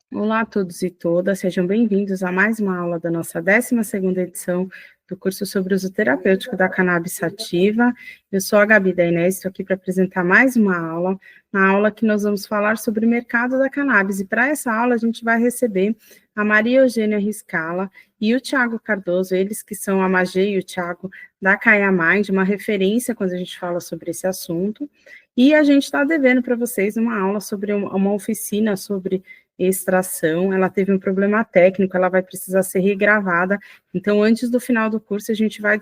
Olá a todos e todas, sejam bem-vindos a mais uma aula da nossa 12ª edição do curso sobre uso terapêutico da cannabis sativa. Eu sou a Gabi da Inés, estou aqui para apresentar mais uma aula, na aula que nós vamos falar sobre o mercado da cannabis. E para essa aula a gente vai receber a Maria Eugênia Riscala e o Thiago Cardoso, eles que são a Magê e o Thiago da Kaya Mind, uma referência quando a gente fala sobre esse assunto. E a gente está devendo para vocês uma aula sobre uma oficina sobre extração. Ela teve um problema técnico, ela vai precisar ser regravada. Então, antes do final do curso, a gente vai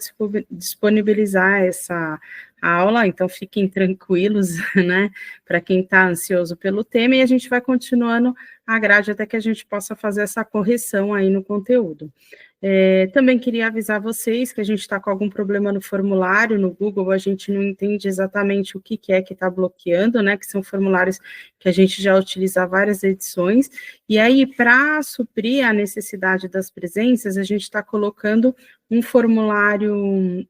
disponibilizar essa aula, então fiquem tranquilos, né, para quem está ansioso pelo tema, e a gente vai continuando a grade até que a gente possa fazer essa correção aí no conteúdo. Também queria avisar vocês que a gente está com algum problema no formulário, no Google, a gente não entende exatamente o que é que está bloqueando, né, que são formulários que a gente já utiliza há várias edições, e aí, para suprir a necessidade das presenças, a gente está colocando um formulário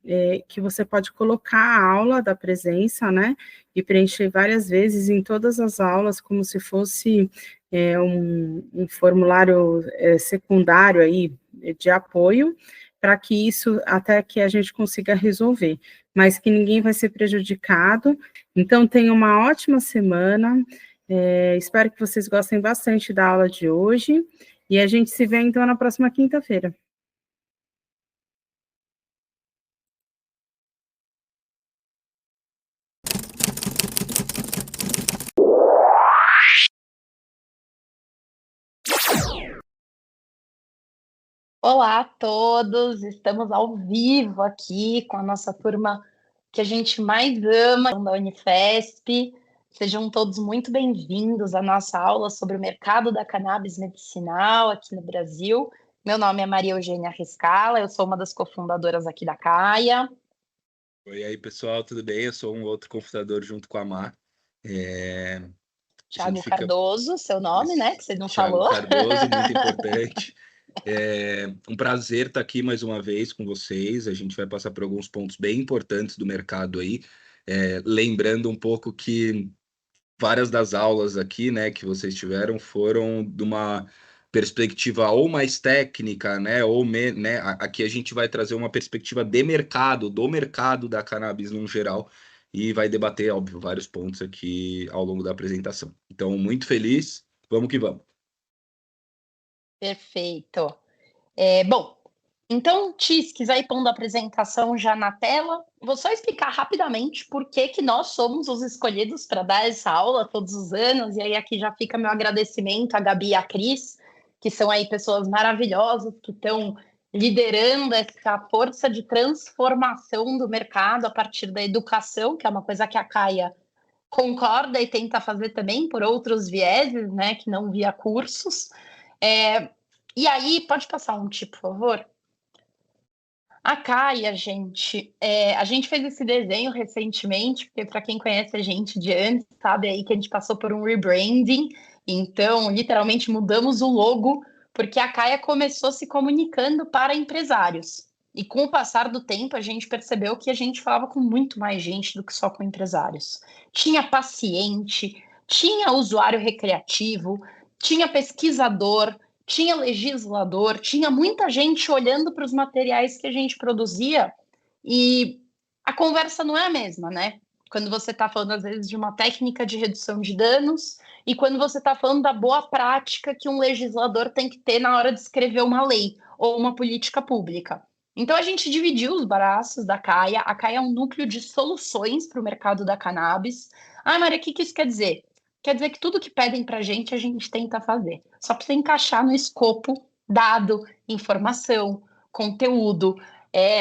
que você pode colocar a aula da presença, né, e preencher várias vezes em todas as aulas, como se fosse um formulário secundário aí, de apoio, para que isso, até que a gente consiga resolver, mas que ninguém vai ser prejudicado. Então, tenha uma ótima semana, espero que vocês gostem bastante da aula de hoje, e a gente se vê, então, na próxima quinta-feira. Olá a todos, estamos ao vivo aqui com a nossa turma que a gente mais ama, da Unifesp. Sejam todos muito bem-vindos à nossa aula sobre o mercado da cannabis medicinal aqui no Brasil. Meu nome é Maria Eugênia Riscala, eu sou uma das cofundadoras aqui da Kaya. Oi aí, pessoal, tudo bem? Eu sou um outro cofundador junto com a Mar. Thiago Cardoso, seu nome, né, que você não falou. Thiago Cardoso, muito importante. Um prazer estar aqui mais uma vez com vocês. A gente vai passar por alguns pontos bem importantes do mercado aí. Lembrando um pouco que várias das aulas aqui, né, que vocês tiveram foram de uma perspectiva ou mais técnica, né, né, aqui a gente vai trazer uma perspectiva de mercado, do mercado da cannabis no geral, e vai debater, óbvio, vários pontos aqui ao longo da apresentação. Então, muito feliz, vamos que vamos. Perfeito. Bom, então, Ti, se quiser ir pondo a apresentação já na tela, vou só explicar rapidamente por que nós somos os escolhidos para dar essa aula todos os anos, e aí aqui já fica meu agradecimento à Gabi e à Cris, que são aí pessoas maravilhosas, que estão liderando essa força de transformação do mercado a partir da educação, que é uma coisa que a Kaya concorda e tenta fazer também por outros vieses, né, que não via cursos. E aí, pode passar um por favor? A Kaya, a gente fez esse desenho recentemente, porque para quem conhece a gente de antes, sabe aí que a gente passou por um rebranding, então, literalmente, mudamos o logo, porque a Kaya começou se comunicando para empresários. E com o passar do tempo, a gente percebeu que a gente falava com muito mais gente do que só com empresários. Tinha paciente, tinha usuário recreativo, tinha pesquisador, tinha legislador, tinha muita gente olhando para os materiais que a gente produzia e a conversa não é a mesma, né? Quando você está falando, às vezes, de uma técnica de redução de danos e quando você está falando da boa prática que um legislador tem que ter na hora de escrever uma lei ou uma política pública. Então, a gente dividiu os braços da Kaya. A Kaya é um núcleo de soluções para o mercado da cannabis. Ah, Maria, o que isso quer dizer? Quer dizer que tudo que pedem para a gente tenta fazer. Só precisa encaixar no escopo, dado, informação, conteúdo,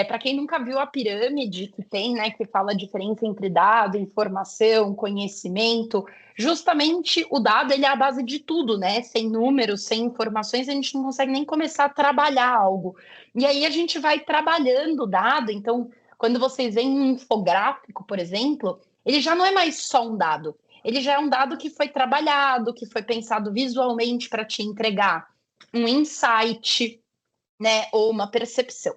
Para quem nunca viu a pirâmide que tem, né, que fala a diferença entre dado, informação, conhecimento, justamente o dado ele é a base de tudo, né? Sem números, sem informações, a gente não consegue nem começar a trabalhar algo. E aí a gente vai trabalhando o dado, então, quando vocês veem um infográfico, por exemplo, ele já não é mais só um dado, ele já é um dado que foi trabalhado, que foi pensado visualmente para te entregar um insight, né, ou uma percepção.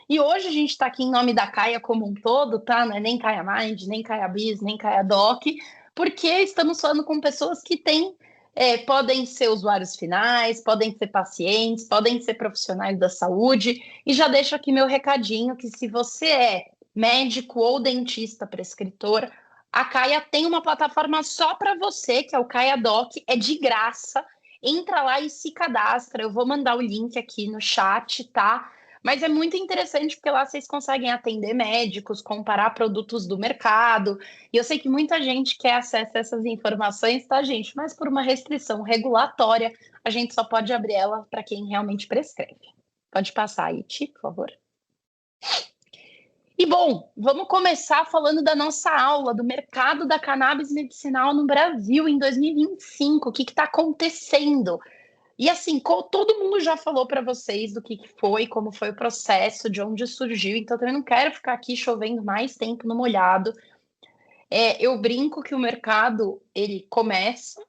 E hoje a gente está aqui em nome da Caia como um todo, tá? Não é nem Caia Mind, nem Caia Biz, nem Caia Doc, porque estamos falando com pessoas que têm, podem ser usuários finais, podem ser pacientes, podem ser profissionais da saúde. E já deixo aqui meu recadinho que se você é médico ou dentista prescritor, a Caia tem uma plataforma só para você, que é o Caia Doc, é de graça. Entra lá e se cadastra. Eu vou mandar o link aqui no chat, tá? Mas é muito interessante porque lá vocês conseguem atender médicos, comparar produtos do mercado. E eu sei que muita gente quer acesso a essas informações, tá, gente? Mas por uma restrição regulatória, a gente só pode abrir ela para quem realmente prescreve. Pode passar aí, Ti, por favor. E bom, vamos começar falando da nossa aula do mercado da cannabis medicinal no Brasil em 2025. O que está acontecendo? E assim, todo mundo já falou para vocês do que foi, como foi o processo, de onde surgiu, então também não quero ficar aqui chovendo mais tempo no molhado. Eu brinco que o mercado, ele começa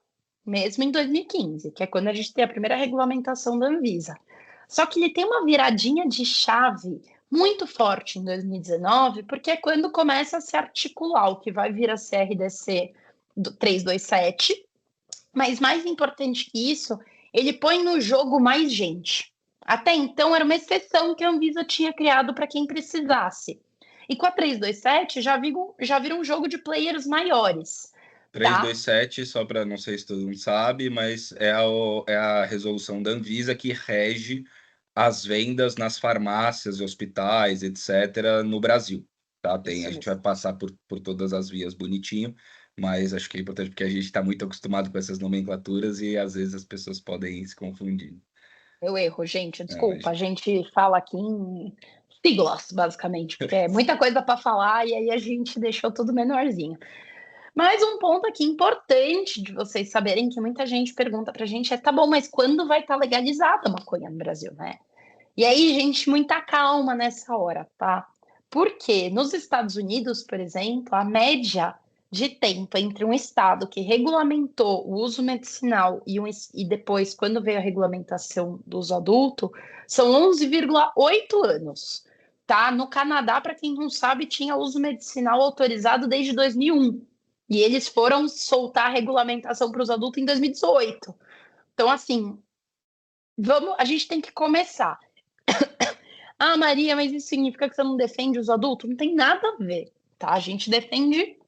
mesmo em 2015, que é quando a gente tem a primeira regulamentação da Anvisa. Só que ele tem uma viradinha de chave muito forte em 2019, porque é quando começa a se articular o que vai vir a CRDC 327, mas mais importante que isso, ele põe no jogo mais gente. Até então era uma exceção que a Anvisa tinha criado para quem precisasse. E com a 327 já vira um jogo de players maiores. 327, só para não sei se todo mundo sabe, mas é a resolução da Anvisa que rege as vendas nas farmácias, hospitais, etc., no Brasil. Tá? A gente vai passar por todas as vias bonitinho, mas acho que é importante porque a gente está muito acostumado com essas nomenclaturas e às vezes as pessoas podem se confundir. Eu erro, gente, desculpa. A gente fala aqui em siglas, basicamente, porque é muita coisa para falar e aí a gente deixou tudo menorzinho. Mas um ponto aqui importante de vocês saberem que muita gente pergunta pra gente tá bom, mas quando vai estar legalizada a maconha no Brasil, né? E aí, gente, muita calma nessa hora, tá? Porque nos Estados Unidos, por exemplo, a média de tempo entre um estado que regulamentou o uso medicinal e depois, quando veio a regulamentação do uso adulto, são 11,8 anos, tá? No Canadá, para quem não sabe, tinha uso medicinal autorizado desde 2001. E eles foram soltar a regulamentação para os adultos em 2018. Então, assim, a gente tem que começar. Ah, Maria, mas isso significa que você não defende os adultos? Não tem nada a ver, tá? A gente defende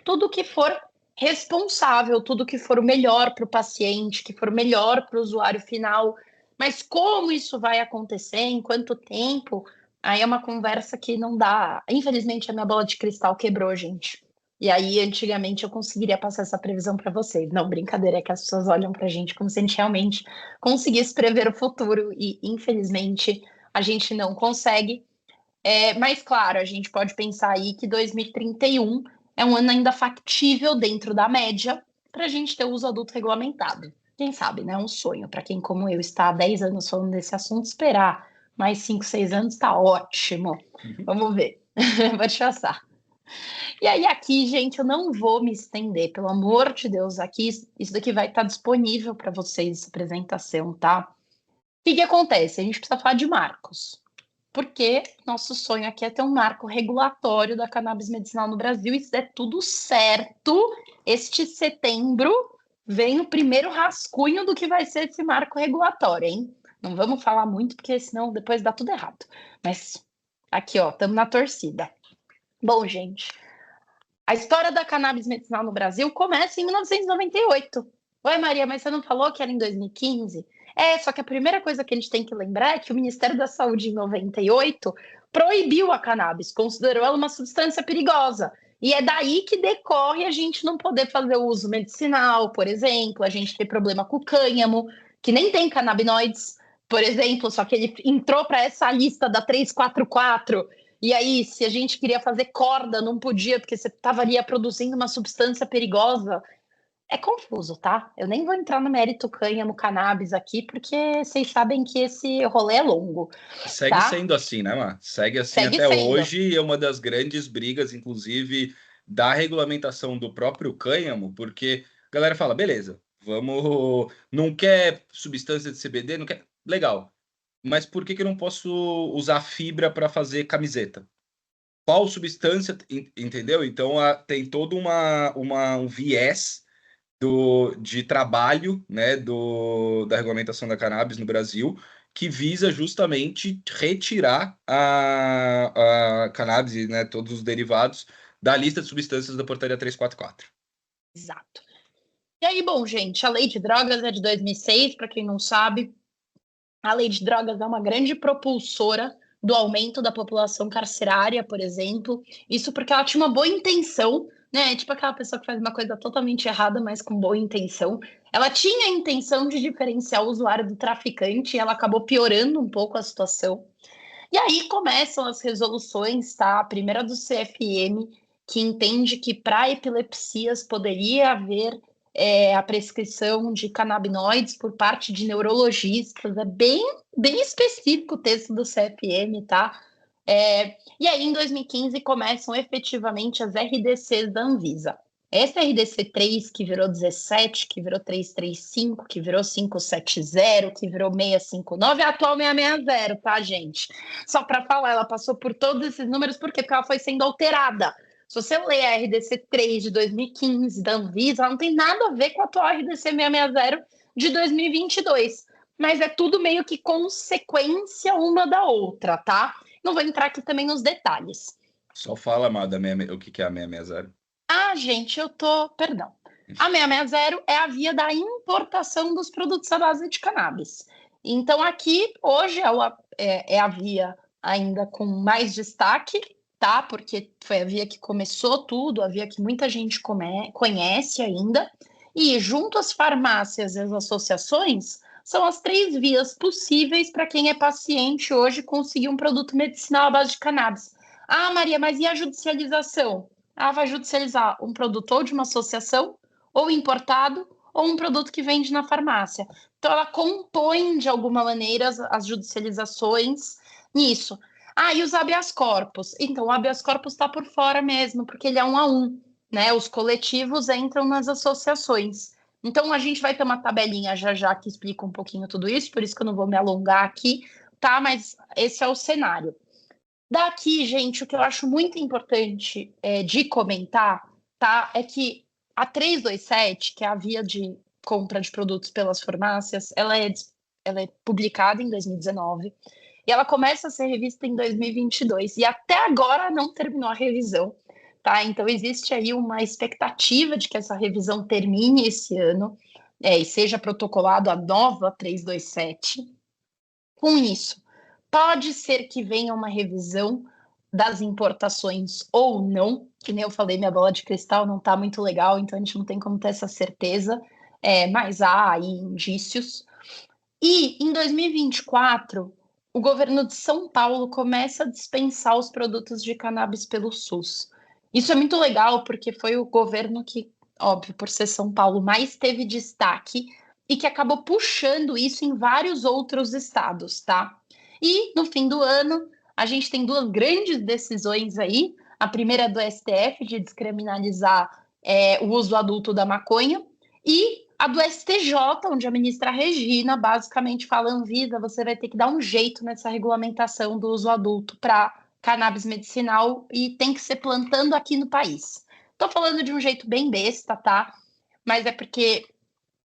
tudo que for responsável, tudo que for o melhor para o paciente, que for melhor para o usuário final. Mas como isso vai acontecer, em quanto tempo, aí é uma conversa que não dá. Infelizmente, a minha bola de cristal quebrou, gente. E aí, antigamente, eu conseguiria passar essa previsão para vocês. Não, brincadeira, é que as pessoas olham para a gente como se a gente realmente conseguisse prever o futuro. E, infelizmente, a gente não consegue. Mas, claro, a gente pode pensar aí que 2031 é um ano ainda factível dentro da média para a gente ter o uso adulto regulamentado. Quem sabe, né? Um sonho para quem, como eu, está há 10 anos falando desse assunto, esperar mais 5, 6 anos está ótimo. Vamos ver. Vou te passar. E aí, aqui, gente, eu não vou me estender, pelo amor de Deus, aqui, isso daqui vai estar disponível para vocês, essa apresentação, tá? O que acontece? A gente precisa falar de marcos. Porque nosso sonho aqui é ter um marco regulatório da cannabis medicinal no Brasil, e se der tudo certo, este setembro vem o primeiro rascunho do que vai ser esse marco regulatório, hein? Não vamos falar muito, porque senão depois dá tudo errado. Mas aqui, ó, estamos na torcida. Bom, gente, a história da cannabis medicinal no Brasil começa em 1998. Ué, Maria, mas você não falou que era em 2015? Só que a primeira coisa que a gente tem que lembrar é que o Ministério da Saúde, em 98, proibiu a cannabis, considerou ela uma substância perigosa. E é daí que decorre a gente não poder fazer o uso medicinal, por exemplo, a gente ter problema com o cânhamo, que nem tem canabinoides, por exemplo, só que ele entrou para essa lista da 344, e aí, se a gente queria fazer corda, não podia, porque você estava ali produzindo uma substância perigosa. É confuso, tá? Eu nem vou entrar no mérito cânhamo, cannabis aqui, porque vocês sabem que esse rolê é longo, Segue tá? sendo assim, né, Mar? Segue assim Segue até sendo. hoje, e é uma das grandes brigas, inclusive, da regulamentação do próprio cânhamo, porque a galera fala, beleza, vamos, não quer substância de CBD, não quer, legal, mas por que que eu não posso usar fibra para fazer camiseta? Qual substância, entendeu? Então tem todo um viés de trabalho, né, da regulamentação da cannabis no Brasil, que visa justamente retirar a cannabis, né, todos os derivados da lista de substâncias da portaria 344. Exato. E aí, bom, gente, a lei de drogas é de 2006, para quem não sabe. A lei de drogas é uma grande propulsora do aumento da população carcerária, por exemplo. Isso porque ela tinha uma boa intenção, né? Tipo aquela pessoa que faz uma coisa totalmente errada, mas com boa intenção. Ela tinha a intenção de diferenciar o usuário do traficante e ela acabou piorando um pouco a situação. E aí começam as resoluções, tá? A primeira do CFM, que entende que para epilepsias poderia haver a prescrição de canabinoides por parte de neurologistas. É bem específico o texto do CFM, tá? E aí, em 2015, começam efetivamente as RDCs da Anvisa. Essa RDC 3, que virou 17, que virou 335, que virou 570, que virou 659, é a atual 660, tá, gente? Só para falar, ela passou por todos esses números, por quê? Porque ela foi sendo alterada. Se você ler a RDC 3 de 2015 da Anvisa, ela não tem nada a ver com a atual RDC 660 de 2022. Mas é tudo meio que consequência uma da outra, tá? Não vou entrar aqui também nos detalhes. Só fala, Amada, o que que é a 660? Ah, gente, Perdão. A 660 é a via da importação dos produtos à base de cannabis. Então, aqui, hoje, é a via ainda com mais destaque, tá? Porque foi a via que começou tudo, a via que muita gente conhece ainda. E, junto às farmácias e às associações, são as 3 vias possíveis para quem é paciente hoje conseguir um produto medicinal à base de cannabis. Ah, Maria, mas e a judicialização? Ela vai judicializar um produto ou de uma associação, ou importado, ou um produto que vende na farmácia. Então, ela compõe, de alguma maneira, as judicializações nisso. Ah, e os habeas corpus? Então, o habeas corpus está por fora mesmo, porque ele é 1 a 1, né? Os coletivos entram nas associações. Então, a gente vai ter uma tabelinha já que explica um pouquinho tudo isso, por isso que eu não vou me alongar aqui, tá? Mas esse é o cenário. Daqui, gente, o que eu acho muito importante de comentar, tá, é que a 327, que é a via de compra de produtos pelas farmácias, ela é publicada em 2019 e ela começa a ser revista em 2022 e até agora não terminou a revisão, tá? Então existe aí uma expectativa de que essa revisão termine esse ano e seja protocolado a nova 327. Com isso, pode ser que venha uma revisão das importações ou não, que nem eu falei, minha bola de cristal não está muito legal, então a gente não tem como ter essa certeza, mas há aí indícios. E em 2024, o governo de São Paulo começa a dispensar os produtos de cannabis pelo SUS. Isso é muito legal, porque foi o governo que, óbvio, por ser São Paulo, mais teve destaque e que acabou puxando isso em vários outros estados, tá? E no fim do ano, a gente tem 2 grandes decisões aí. A primeira é do STF, de descriminalizar o uso adulto da maconha, e a do STJ, onde a ministra Regina basicamente fala: Anvisa, você vai ter que dar um jeito nessa regulamentação do uso adulto para cannabis medicinal e tem que ser plantando aqui no país. Estou falando de um jeito bem besta, tá? Mas é porque,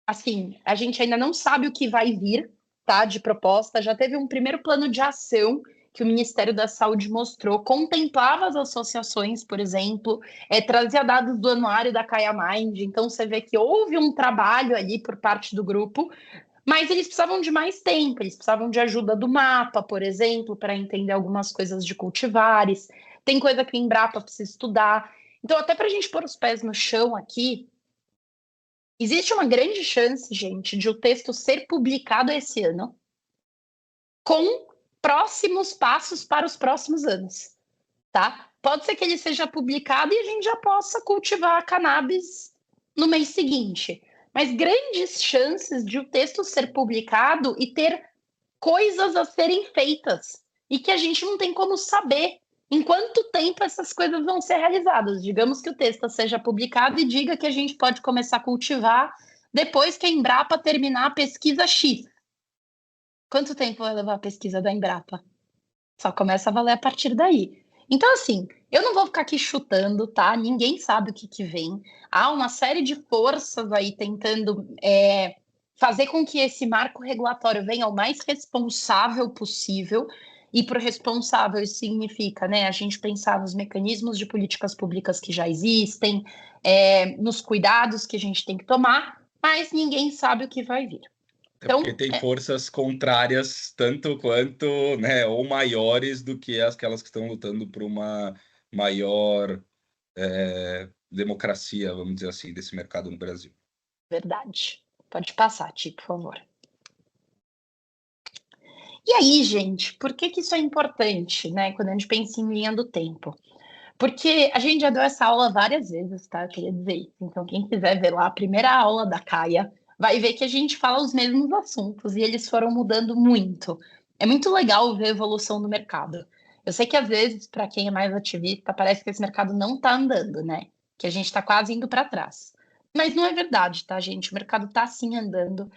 assim, a gente ainda não sabe o que vai vir, tá, de proposta. Já teve um primeiro plano de ação que o Ministério da Saúde mostrou, contemplava as associações, por exemplo, trazia dados do anuário da Kaya Mind, então você vê que houve um trabalho ali por parte do grupo, mas eles precisavam de mais tempo, eles precisavam de ajuda do mapa, por exemplo, para entender algumas coisas de cultivares, tem coisa que o Embrapa precisa estudar. Então, até para a gente pôr os pés no chão aqui, existe uma grande chance, gente, de o texto ser publicado esse ano, com próximos passos para os próximos anos, tá? Pode ser que ele seja publicado e a gente já possa cultivar a cannabis no mês seguinte, mas grandes chances de o texto ser publicado e ter coisas a serem feitas e que a gente não tem como saber em quanto tempo essas coisas vão ser realizadas. Digamos que o texto seja publicado e diga que a gente pode começar a cultivar depois que a Embrapa terminar a pesquisa X. Quanto tempo vai levar a pesquisa da Embrapa? Só começa a valer a partir daí. Então, assim, eu não vou ficar aqui chutando, tá? Ninguém sabe o que vem. Há uma série de forças aí tentando fazer com que esse marco regulatório venha o mais responsável possível. E para o responsável isso significa, né, a gente pensar nos mecanismos de políticas públicas que já existem, nos cuidados que a gente tem que tomar, mas ninguém sabe o que vai vir. Então, porque tem forças contrárias, tanto quanto, né, ou maiores do que aquelas que estão lutando por uma maior democracia, vamos dizer assim, desse mercado no Brasil. Verdade. Pode passar, Ti, por favor. E aí, gente, por que isso é importante, né, quando a gente pensa em linha do tempo? Porque a gente já deu essa aula várias vezes, tá? Eu queria dizer isso. Então, quem quiser ver lá a primeira aula da Caia, vai ver que a gente fala os mesmos assuntos e eles foram mudando muito. É muito legal ver a evolução do mercado. Eu sei que às vezes, para quem é mais ativista, parece que esse mercado não está andando, né? Que a gente está quase indo para trás. Mas não é verdade, tá, gente? O mercado está sim andando.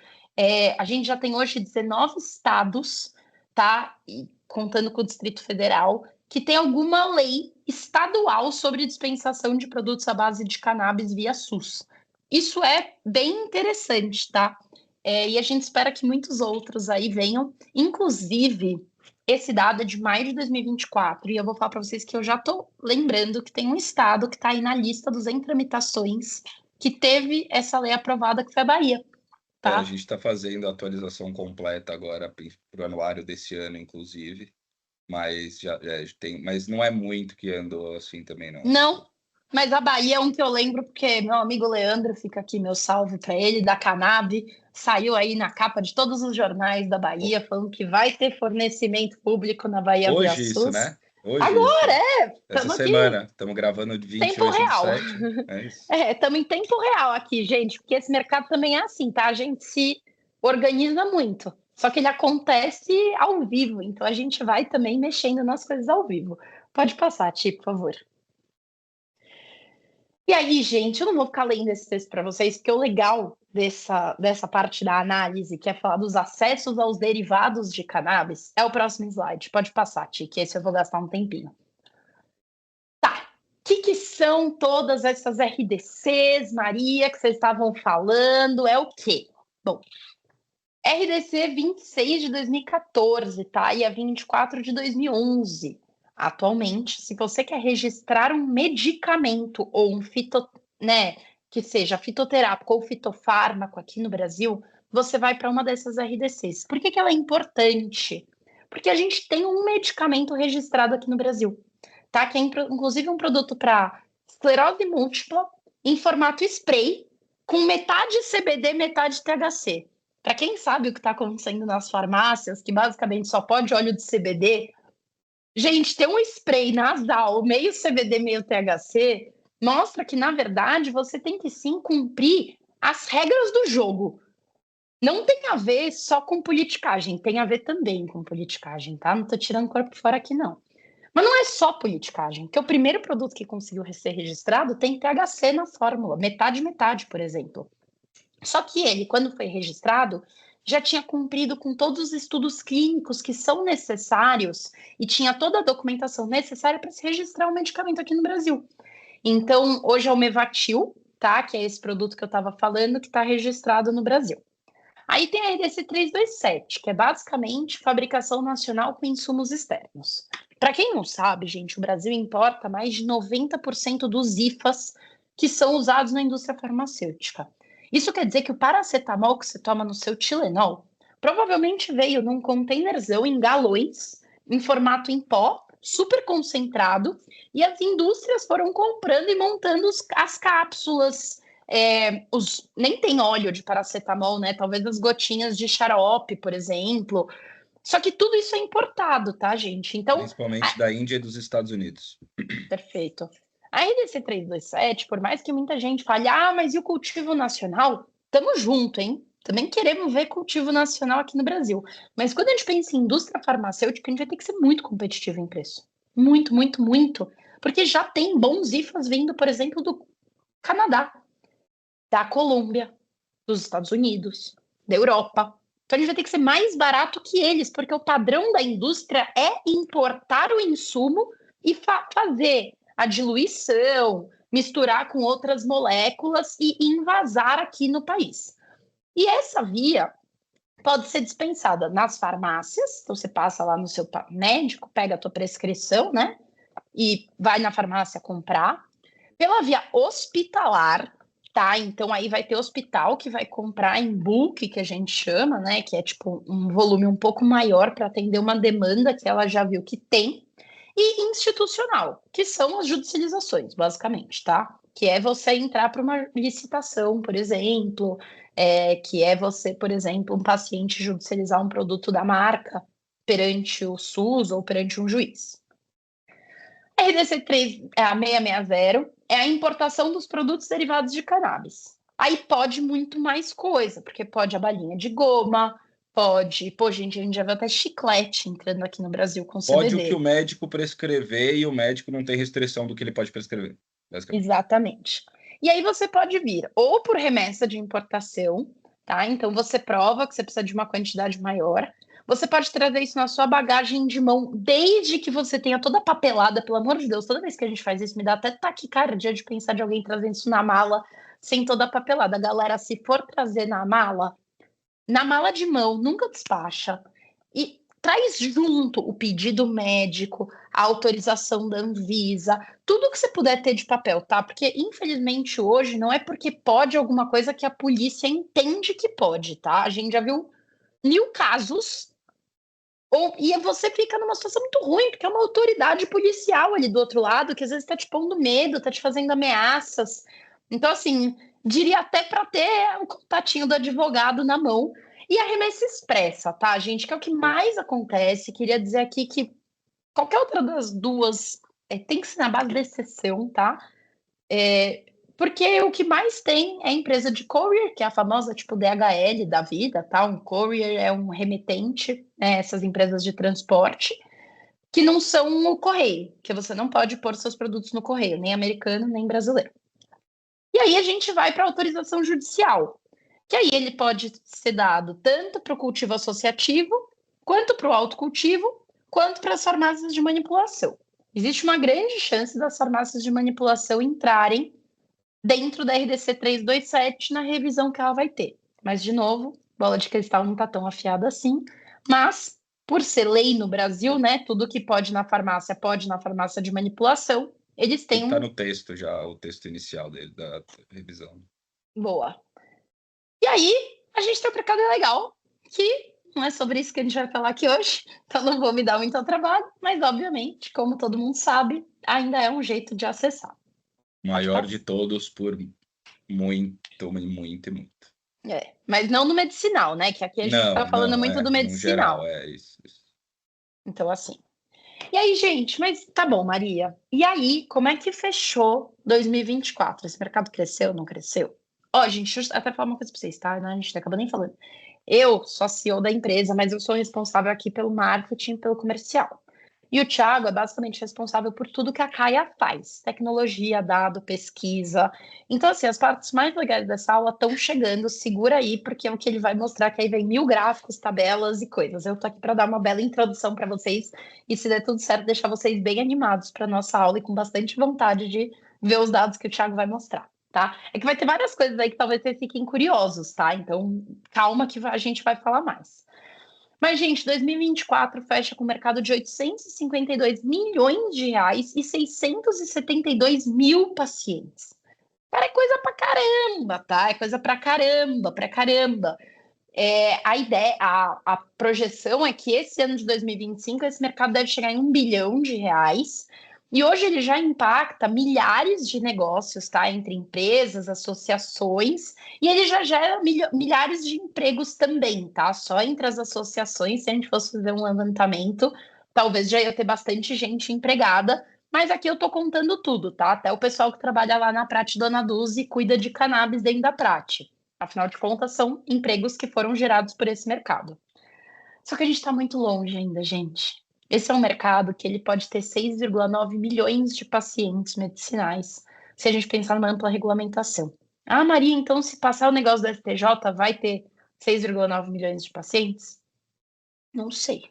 A gente já tem hoje 19 estados, tá? E contando com o Distrito Federal, que tem alguma lei estadual sobre dispensação de produtos à base de cannabis via SUS. Isso é bem interessante, tá? E a gente espera que muitos outros aí venham, inclusive esse dado é de maio de 2024, e eu vou falar para vocês que eu já estou lembrando que tem um estado que está aí na lista dos em tramitações que teve essa lei aprovada, que foi a Bahia. Tá? A gente está fazendo a atualização completa agora para o anuário desse ano, inclusive. Mas já tem, mas não é muito que andou assim também, não. Não, mas a Bahia é um que eu lembro porque meu amigo Leandro, fica aqui meu salve para ele, da Cannab, saiu aí na capa de todos os jornais da Bahia, falando que vai ter fornecimento público na Bahia hoje via isso, SUS. né? Hoje agora, isso. Essa semana, aqui. Estamos gravando de 28 Tempo real. de 7. É isso. Estamos em tempo real aqui, gente, porque esse mercado também é assim, tá? A gente se organiza muito. Só que ele acontece ao vivo, então a gente vai também mexendo nas coisas ao vivo. Pode passar, Ti, por favor. E aí, gente, eu não vou ficar lendo esse texto para vocês, porque o legal dessa parte da análise, que é falar dos acessos aos derivados de cannabis, é o próximo slide. Pode passar, Ti, que esse eu vou gastar um tempinho. Tá. O que são todas essas RDCs, Maria, que vocês estavam falando? É o quê? Bom, RDC 26 de 2014, tá? E a 24 de 2011. Atualmente, se você quer registrar um medicamento ou um que seja fitoterápico ou fitofármaco aqui no Brasil, você vai para uma dessas RDCs. Por que ela é importante? Porque a gente tem um medicamento registrado aqui no Brasil, tá? Que é inclusive um produto para esclerose múltipla em formato spray, com metade CBD, metade THC. Para quem sabe o que está acontecendo nas farmácias, que basicamente só pode óleo de CBD, gente, ter um spray nasal, meio CBD, meio THC, mostra que, na verdade, você tem que sim cumprir as regras do jogo. Não tem a ver só com politicagem, tem a ver também com politicagem, tá? Não tô tirando corpo fora aqui, não. Mas não é só politicagem, porque o primeiro produto que conseguiu ser registrado tem THC na fórmula, metade, por exemplo. Só que ele, quando foi registrado, já tinha cumprido com todos os estudos clínicos que são necessários e tinha toda a documentação necessária para se registrar um medicamento aqui no Brasil. Então, hoje é o Mevatil, tá? Que é esse produto que eu estava falando, que está registrado no Brasil. Aí tem a RDC 327, que é basicamente fabricação nacional com insumos externos. Para quem não sabe, gente, o Brasil importa mais de 90% dos IFAs que são usados na indústria farmacêutica. Isso quer dizer que o paracetamol que você toma no seu Tilenol provavelmente veio num containerzão em galões, em formato em pó, super concentrado, e as indústrias foram comprando e montando as cápsulas. Nem tem óleo de paracetamol, né? Talvez as gotinhas de xarope, por exemplo. Só que tudo isso é importado, tá, gente? Então, Principalmente da Índia e dos Estados Unidos. perfeito. A RDC 327, por mais que muita gente fale, mas e o cultivo nacional? Tamo junto, hein? Também queremos ver cultivo nacional aqui no Brasil. Mas quando a gente pensa em indústria farmacêutica, a gente vai ter que ser muito competitivo em preço. Muito, muito, muito. Porque já tem bons IFAs vindo, por exemplo, do Canadá, da Colômbia, dos Estados Unidos, da Europa. Então a gente vai ter que ser mais barato que eles, porque o padrão da indústria é importar o insumo e fazer a diluição, misturar com outras moléculas e invasar aqui no país. E essa via pode ser dispensada nas farmácias, então você passa lá no seu médico, pega a tua prescrição, né? E vai na farmácia comprar. Pela via hospitalar, tá? Então aí vai ter hospital que vai comprar em bulk, que a gente chama, né? Que é tipo um volume um pouco maior para atender uma demanda que ela já viu que tem. E institucional, que são as judicializações, basicamente, tá? Que é você entrar para uma licitação, por exemplo, que é você, por exemplo, um paciente judicializar um produto da marca perante o SUS ou perante um juiz. A RDC 660 é a importação dos produtos derivados de cannabis. Aí pode muito mais coisa, porque pode a balinha de goma, pode... gente, a gente já viu até chiclete entrando aqui no Brasil com CBD. Pode o que o médico prescrever e o médico não tem restrição do que ele pode prescrever. Exatamente. E aí você pode vir ou por remessa de importação, tá? Então você prova que você precisa de uma quantidade maior. Você pode trazer isso na sua bagagem de mão, desde que você tenha toda a papelada, pelo amor de Deus. Toda vez que a gente faz isso, me dá até taquicardia de pensar de alguém trazendo isso na mala, sem toda a papelada. Galera, se for trazer na mala de mão, nunca despacha. E traz junto o pedido médico, a autorização da Anvisa, tudo que você puder ter de papel, tá? Porque, infelizmente, hoje não é porque pode alguma coisa que a polícia entende que pode, tá? A gente já viu 1000 casos. E você fica numa situação muito ruim, porque é uma autoridade policial ali do outro lado, que às vezes tá te pondo medo, tá te fazendo ameaças. Então, assim, diria até para ter o contatinho do advogado na mão. E a remessa expressa, tá, gente? Que é o que mais acontece. Queria dizer aqui que qualquer outra das duas tem que ser na base da exceção, tá? Porque o que mais tem é a empresa de courier, que é a famosa tipo DHL da vida, tá? Um courier é um remetente, né? Essas empresas de transporte, que não são o correio, que você não pode pôr seus produtos no correio, nem americano, nem brasileiro. E aí a gente vai para a autorização judicial, que aí ele pode ser dado tanto para o cultivo associativo, quanto para o autocultivo, quanto para as farmácias de manipulação. Existe uma grande chance das farmácias de manipulação entrarem dentro da RDC 327 na revisão que ela vai ter. Mas, de novo, bola de cristal não está tão afiada assim, mas, por ser lei no Brasil, né, tudo que pode na farmácia de manipulação, eles têm Está no texto já, o texto inicial dele, da revisão. Boa. E aí, a gente tem um precado legal, que não é sobre isso que a gente vai falar aqui hoje, então não vou me dar muito ao trabalho, mas, obviamente, como todo mundo sabe, ainda é um jeito de acessar. Maior de todos por muito, muito e muito. Mas não no medicinal, né? Que aqui a gente está falando muito do medicinal. No geral, isso. Então, assim. E aí, gente, mas tá bom, Maria. E aí, como é que fechou 2024? Esse mercado cresceu, não cresceu? Ó, gente, deixa eu até falar uma coisa pra vocês, tá? A gente acaba nem falando. Eu sou a CEO da empresa, mas eu sou responsável aqui pelo marketing, pelo comercial. E o Thiago é basicamente responsável por tudo que a Caia faz. Tecnologia, dado, pesquisa. Então, assim, as partes mais legais dessa aula estão chegando. Segura aí, porque é o que ele vai mostrar, que aí vem 1000 gráficos, tabelas e coisas. Eu tô aqui para dar uma bela introdução para vocês. E se der tudo certo, deixar vocês bem animados para nossa aula e com bastante vontade de ver os dados que o Thiago vai mostrar, tá? É que vai ter várias coisas aí que talvez vocês fiquem curiosos, tá? Então, calma que a gente vai falar mais. Mas, gente, 2024 fecha com um mercado de 852 milhões de reais e 672 mil pacientes. Cara, é coisa pra caramba, tá? É coisa pra caramba. A ideia, a projeção é que esse ano de 2025 esse mercado deve chegar em 1 bilhão de reais. E hoje ele já impacta milhares de negócios, tá? Entre empresas, associações, e ele já gera milhares de empregos também, tá? Só entre as associações, se a gente fosse fazer um levantamento, talvez já ia ter bastante gente empregada, mas aqui eu tô contando tudo, tá? Até o pessoal que trabalha lá na Prate Dona Dulce e cuida de cannabis dentro da Prate. Afinal de contas, são empregos que foram gerados por esse mercado. Só que a gente está muito longe ainda, gente. Esse é um mercado que ele pode ter 6,9 milhões de pacientes medicinais, se a gente pensar numa ampla regulamentação. Ah, Maria, então se passar o negócio do STJ, vai ter 6,9 milhões de pacientes? Não sei.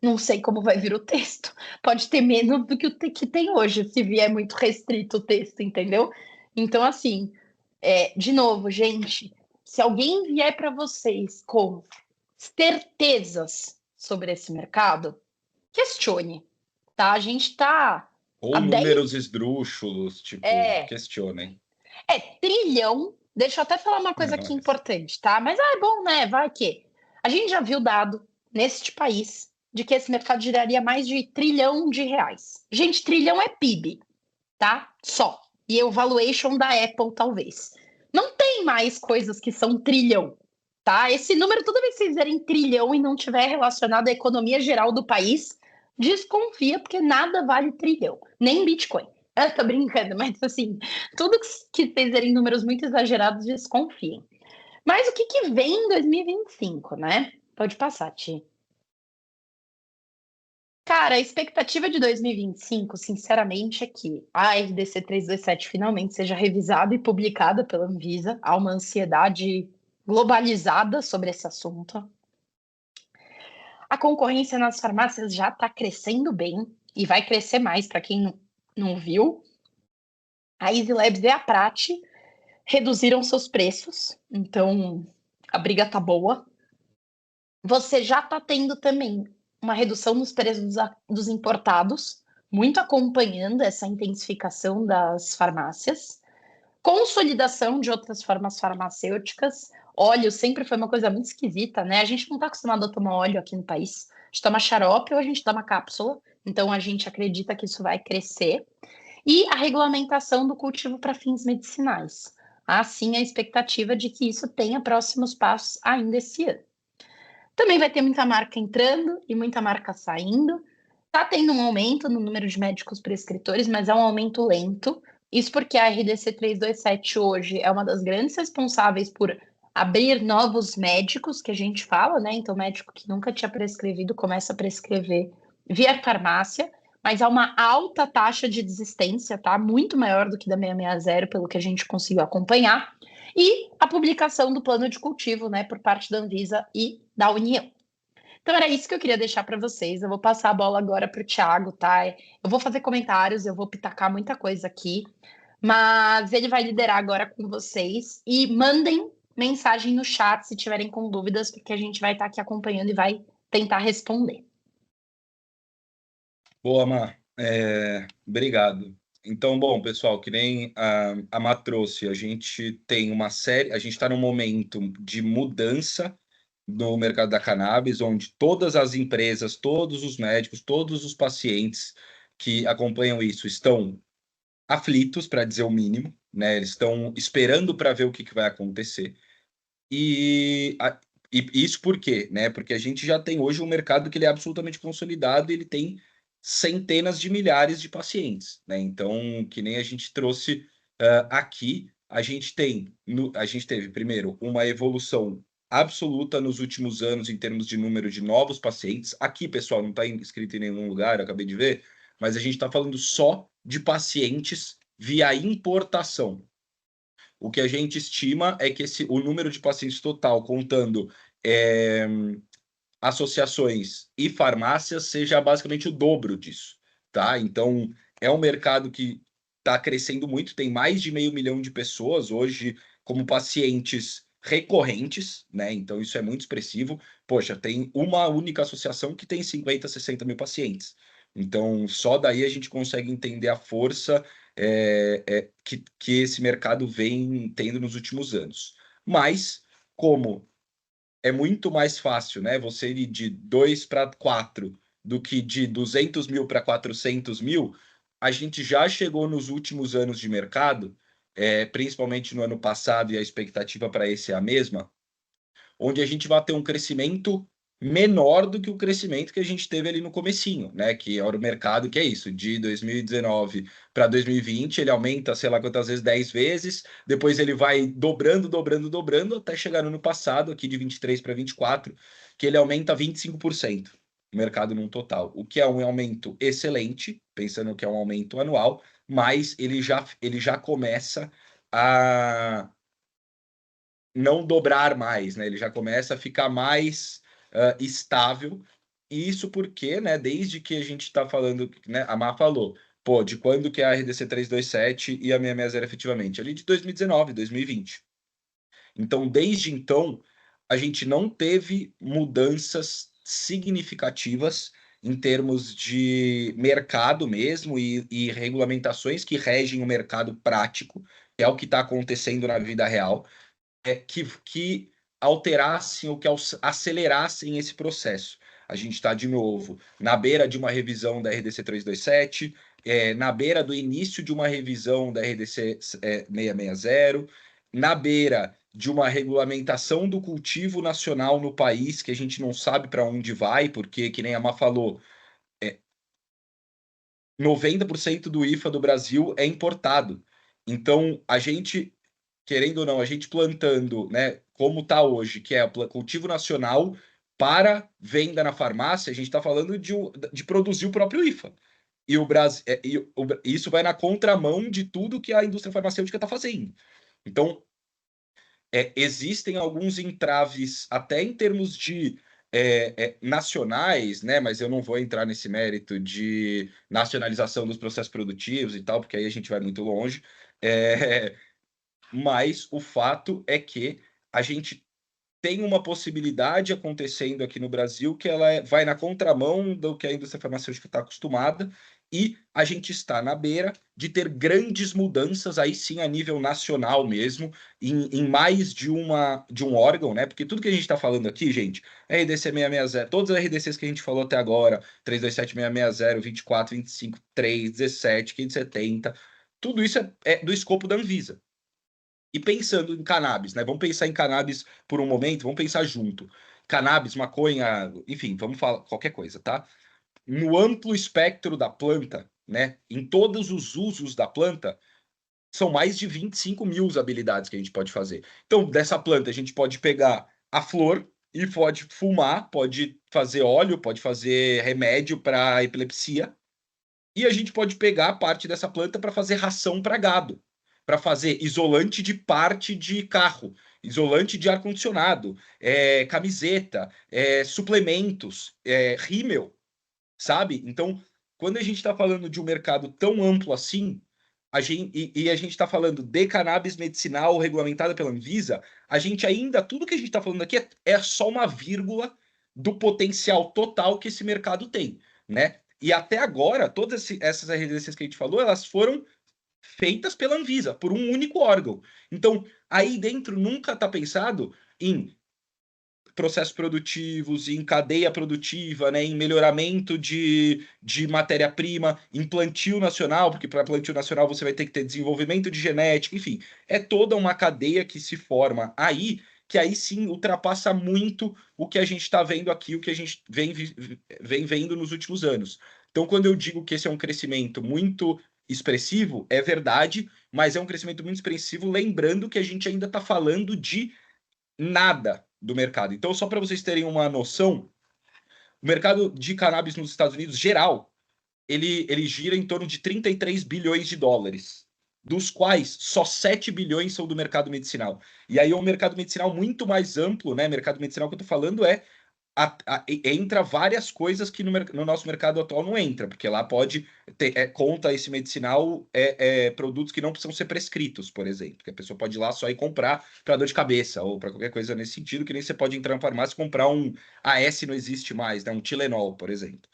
Não sei como vai vir o texto. Pode ter menos do que o que tem hoje, se vier muito restrito o texto, entendeu? Então, assim, de novo, gente, se alguém vier para vocês com certezas sobre esse mercado, questione, tá? A gente está Ou há 10... números esdrúxulos, tipo, questionem. Trilhão. Deixa eu até falar uma coisa aqui importante, tá? Mas é bom, né? Vai que a gente já viu dado neste país de que esse mercado geraria mais de R$ trilhão. Gente, trilhão é PIB, tá? Só. E o valuation da Apple, talvez. Não tem mais coisas que são trilhão, tá? Esse número, toda vez que vocês verem trilhão e não tiver relacionado à economia geral do país, desconfia, porque nada vale trilhão, nem Bitcoin. Eu tô brincando, mas assim, tudo que vocês verem números muito exagerados, desconfiem. Mas o que vem em 2025, né? Pode passar, Ti. Cara, a expectativa de 2025, sinceramente, é que a RDC 327 finalmente seja revisada e publicada pela Anvisa. Há uma ansiedade globalizada sobre esse assunto. A concorrência nas farmácias já está crescendo bem e vai crescer mais, para quem não viu. A Easy Labs e a Prate reduziram seus preços, então a briga tá boa. Você já está tendo também uma redução nos preços dos importados, muito acompanhando essa intensificação das farmácias. Consolidação de outras formas farmacêuticas. Óleo sempre foi uma coisa muito esquisita, né? A gente não está acostumado a tomar óleo aqui no país. A gente toma xarope ou a gente toma cápsula. Então a gente acredita que isso vai crescer. E a regulamentação do cultivo para fins medicinais. Há sim a expectativa de que isso tenha próximos passos ainda esse ano. Também vai ter muita marca entrando e muita marca saindo. Está tendo um aumento no número de médicos prescritores, mas é um aumento lento. Isso porque a RDC 327 hoje é uma das grandes responsáveis por abrir novos médicos, que a gente fala, né? Então, médico que nunca tinha prescrevido começa a prescrever via farmácia, mas há uma alta taxa de desistência, tá? Muito maior do que da 660, pelo que a gente conseguiu acompanhar. E a publicação do plano de cultivo, né, por parte da Anvisa e da União. Então era isso que eu queria deixar para vocês. Eu vou passar a bola agora para o Thiago, tá? Eu vou fazer comentários, eu vou pitacar muita coisa aqui, mas ele vai liderar agora com vocês. E mandem mensagem no chat se tiverem com dúvidas, porque a gente vai estar aqui acompanhando e vai tentar responder. Boa, Mar. Obrigado. Então, bom, pessoal, que nem a Má trouxe, a gente tem uma série, a gente está num momento de mudança no mercado da cannabis, onde todas as empresas, todos os médicos, todos os pacientes que acompanham isso estão aflitos, para dizer o mínimo, né? Eles estão esperando para ver o que vai acontecer. E isso por quê? Né? Porque a gente já tem hoje um mercado que ele é absolutamente consolidado e ele tem centenas de milhares de pacientes, né? Então, que nem a gente trouxe aqui, a gente teve, primeiro, uma evolução absoluta nos últimos anos em termos de número de novos pacientes. Aqui, pessoal, não está escrito em nenhum lugar, eu acabei de ver, mas a gente está falando só de pacientes via importação. O que a gente estima é que o número de pacientes total, contando associações e farmácias, seja basicamente o dobro disso, tá? Então, é um mercado que está crescendo muito, tem mais de 500 mil de pessoas hoje como pacientes recorrentes, né? Então, isso é muito expressivo. Poxa, tem uma única associação que tem 50, 60 mil pacientes. Então, só daí a gente consegue entender a força que esse mercado vem tendo nos últimos anos. Mas, como é muito mais fácil, né? Você ir de 2 para 4 do que de 200 mil para 400 mil, a gente já chegou nos últimos anos de mercado, principalmente no ano passado, e a expectativa para esse é a mesma, onde a gente vai ter um crescimento menor do que o crescimento que a gente teve ali no comecinho, né? Que era o mercado, que é isso, de 2019 para 2020, ele aumenta, sei lá quantas vezes, 10 vezes, depois ele vai dobrando, dobrando, dobrando, até chegar no ano passado, aqui de 23 para 24, que ele aumenta 25%, o mercado num total, o que é um aumento excelente, pensando que é um aumento anual, mas ele já começa a não dobrar mais, né? Ele já começa a ficar mais estável. E isso porque, né, desde que a gente está falando, né, a Má falou, pô, de quando que é a RDC 327 e a 660 efetivamente? Ali de 2019, 2020. Então, desde então, a gente não teve mudanças significativas em termos de mercado mesmo e regulamentações que regem o mercado prático, que é o que está acontecendo na vida real que alterassem ou que acelerassem esse processo. A gente está, de novo, na beira de uma revisão da RDC 327, na beira do início de uma revisão da RDC 660, na beira de uma regulamentação do cultivo nacional no país, que a gente não sabe para onde vai, porque, que nem a Má falou, 90% do IFA do Brasil é importado. Então, a gente querendo ou não, a gente plantando, né, como está hoje, que é o cultivo nacional para venda na farmácia, a gente está falando de produzir o próprio IFA. E o Brasil, isso vai na contramão de tudo que a indústria farmacêutica está fazendo. Então, existem alguns entraves, até em termos de nacionais, né? Mas eu não vou entrar nesse mérito de nacionalização dos processos produtivos e tal, porque aí a gente vai muito longe. Mas o fato é que a gente tem uma possibilidade acontecendo aqui no Brasil que ela vai na contramão do que a indústria farmacêutica está acostumada, e a gente está na beira de ter grandes mudanças, aí sim a nível nacional mesmo, em mais de um órgão, né? Porque tudo que a gente está falando aqui, gente, RDC 660, todas as RDCs que a gente falou até agora, 327, 660, 24, 25, 3, 17, 570, tudo isso é do escopo da Anvisa. E pensando em cannabis, né? Vamos pensar em cannabis por um momento, vamos pensar junto. Cannabis, maconha, enfim, vamos falar qualquer coisa, tá? No amplo espectro da planta, né? Em todos os usos da planta, são mais de 25 mil habilidades que a gente pode fazer. Então, dessa planta, a gente pode pegar a flor e pode fumar, pode fazer óleo, pode fazer remédio para epilepsia, e a gente pode pegar parte dessa planta para fazer ração para gado, para fazer isolante de parte de carro, isolante de ar-condicionado, camiseta, suplementos, rímel, sabe? Então, quando a gente está falando de um mercado tão amplo assim, a gente está falando de cannabis medicinal regulamentada pela Anvisa, a gente ainda, tudo que a gente está falando aqui é só uma vírgula do potencial total que esse mercado tem, né? E até agora, todas essas RDCs que a gente falou, elas foram feitas pela Anvisa, por um único órgão. Então, aí dentro nunca está pensado em processos produtivos, em cadeia produtiva, né, em melhoramento de matéria-prima, em plantio nacional, porque para plantio nacional você vai ter que ter desenvolvimento de genética, enfim, é toda uma cadeia que se forma aí, que aí sim ultrapassa muito o que a gente está vendo aqui, o que a gente vem vendo nos últimos anos. Então, quando eu digo que esse é um crescimento muito expressivo, é verdade, mas é um crescimento muito expressivo, lembrando que a gente ainda está falando de nada do mercado. Então, só para vocês terem uma noção, o mercado de cannabis nos Estados Unidos, geral, ele gira em torno de 33 bilhões de dólares, dos quais só 7 bilhões são do mercado medicinal. E aí é um mercado medicinal muito mais amplo, né? Mercado medicinal que eu estou falando entra várias coisas que no nosso mercado atual não entra, porque lá pode ter, conta esse medicinal produtos que não precisam ser prescritos, por exemplo, que a pessoa pode ir lá só ir comprar para dor de cabeça ou para qualquer coisa nesse sentido, que nem você pode entrar na farmácia e comprar um AS não existe mais, né, um Tilenol, por exemplo.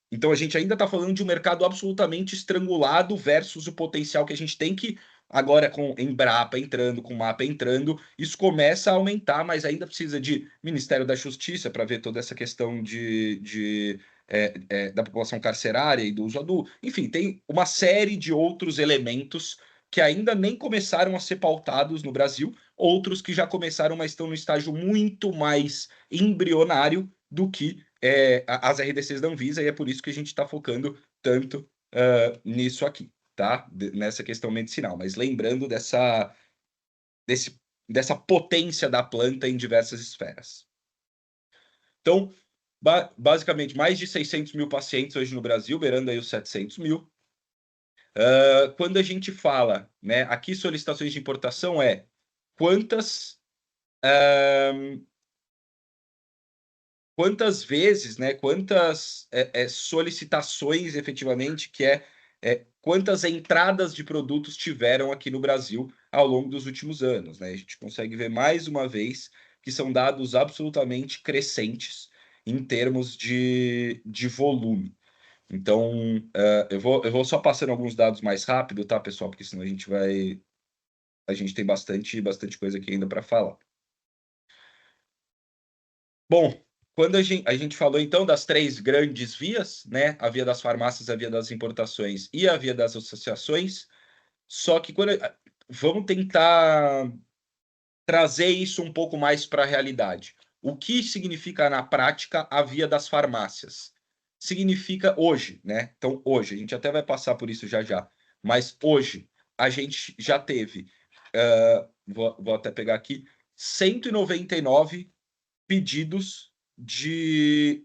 Então a gente ainda está falando de um mercado absolutamente estrangulado versus o potencial que a gente tem que agora com Embrapa entrando, com MAPA entrando, isso começa a aumentar, mas ainda precisa de Ministério da Justiça para ver toda essa questão de da população carcerária e do uso adulto. Enfim, tem uma série de outros elementos que ainda nem começaram a ser pautados no Brasil, outros que já começaram, mas estão no estágio muito mais embrionário do que as RDCs da Anvisa, e é por isso que a gente está focando tanto nisso aqui, tá? Nessa questão medicinal. Mas lembrando dessa potência da planta em diversas esferas. Então, basicamente, mais de 600 mil pacientes hoje no Brasil, beirando aí os 700 mil. Quando a gente fala, né, aqui solicitações de importação quantas vezes, né, quantas solicitações efetivamente, quantas entradas de produtos tiveram aqui no Brasil ao longo dos últimos anos, né? A gente consegue ver mais uma vez que são dados absolutamente crescentes em termos de volume. Então, eu vou só passando alguns dados mais rápido, tá, pessoal? Porque senão a gente tem bastante coisa aqui ainda para falar. Bom, quando a gente falou então das 3 grandes vias, né? A via das farmácias, a via das importações e a via das associações. Só que vamos tentar trazer isso um pouco mais para a realidade. O que significa na prática a via das farmácias? Significa hoje, né? Então, hoje, a gente até vai passar por isso já, mas hoje a gente já teve, vou até pegar aqui, 199 pedidos de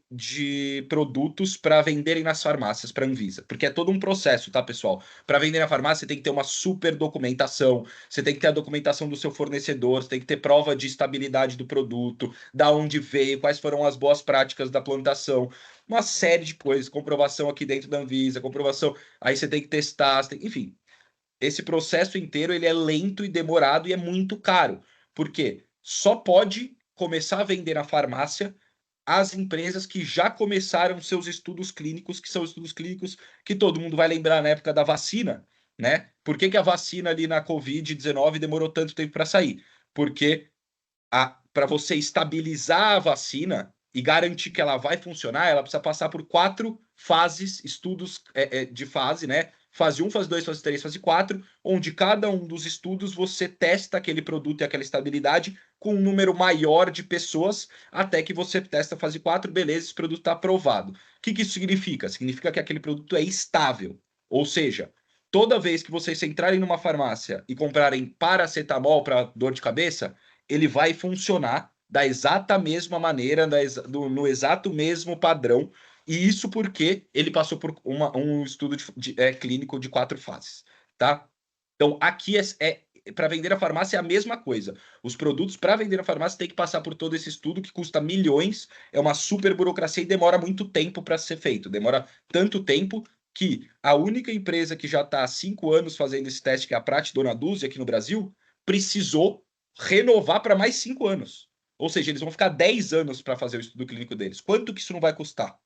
produtos para venderem nas farmácias para a Anvisa, porque é todo um processo, tá, pessoal? Para vender na farmácia, você tem que ter uma super documentação, você tem que ter a documentação do seu fornecedor, você tem que ter prova de estabilidade do produto, da onde veio, quais foram as boas práticas da plantação, uma série de coisas, comprovação aqui dentro da Anvisa, comprovação, aí você tem que testar, enfim. Esse processo inteiro ele é lento e demorado e é muito caro, porque só pode começar a vender na farmácia as empresas que já começaram seus estudos clínicos, que são estudos clínicos que todo mundo vai lembrar na época da vacina, né? Por que a vacina ali na Covid-19 demorou tanto tempo para sair? Porque para você estabilizar a vacina e garantir que ela vai funcionar, ela precisa passar por 4 fases, estudos de fase, né? Fase 1, fase 2, fase 3, fase 4, onde cada um dos estudos você testa aquele produto e aquela estabilidade com um número maior de pessoas, até que você testa a fase 4, beleza, esse produto está aprovado. O que isso significa? Significa que aquele produto é estável. Ou seja, toda vez que vocês entrarem numa farmácia e comprarem paracetamol para dor de cabeça, ele vai funcionar da exata mesma maneira, no exato mesmo padrão, e isso porque ele passou por um estudo clínico de 4 fases, tá? Então, aqui para vender a farmácia é a mesma coisa. Os produtos para vender a farmácia tem que passar por todo esse estudo que custa milhões, é uma super burocracia e demora muito tempo para ser feito. Demora tanto tempo que a única empresa que já está há 5 anos fazendo esse teste, que é a Prat Dona Dulce aqui no Brasil, precisou renovar para mais 5 anos. Ou seja, eles vão ficar 10 anos para fazer o estudo clínico deles. Quanto que isso não vai custar?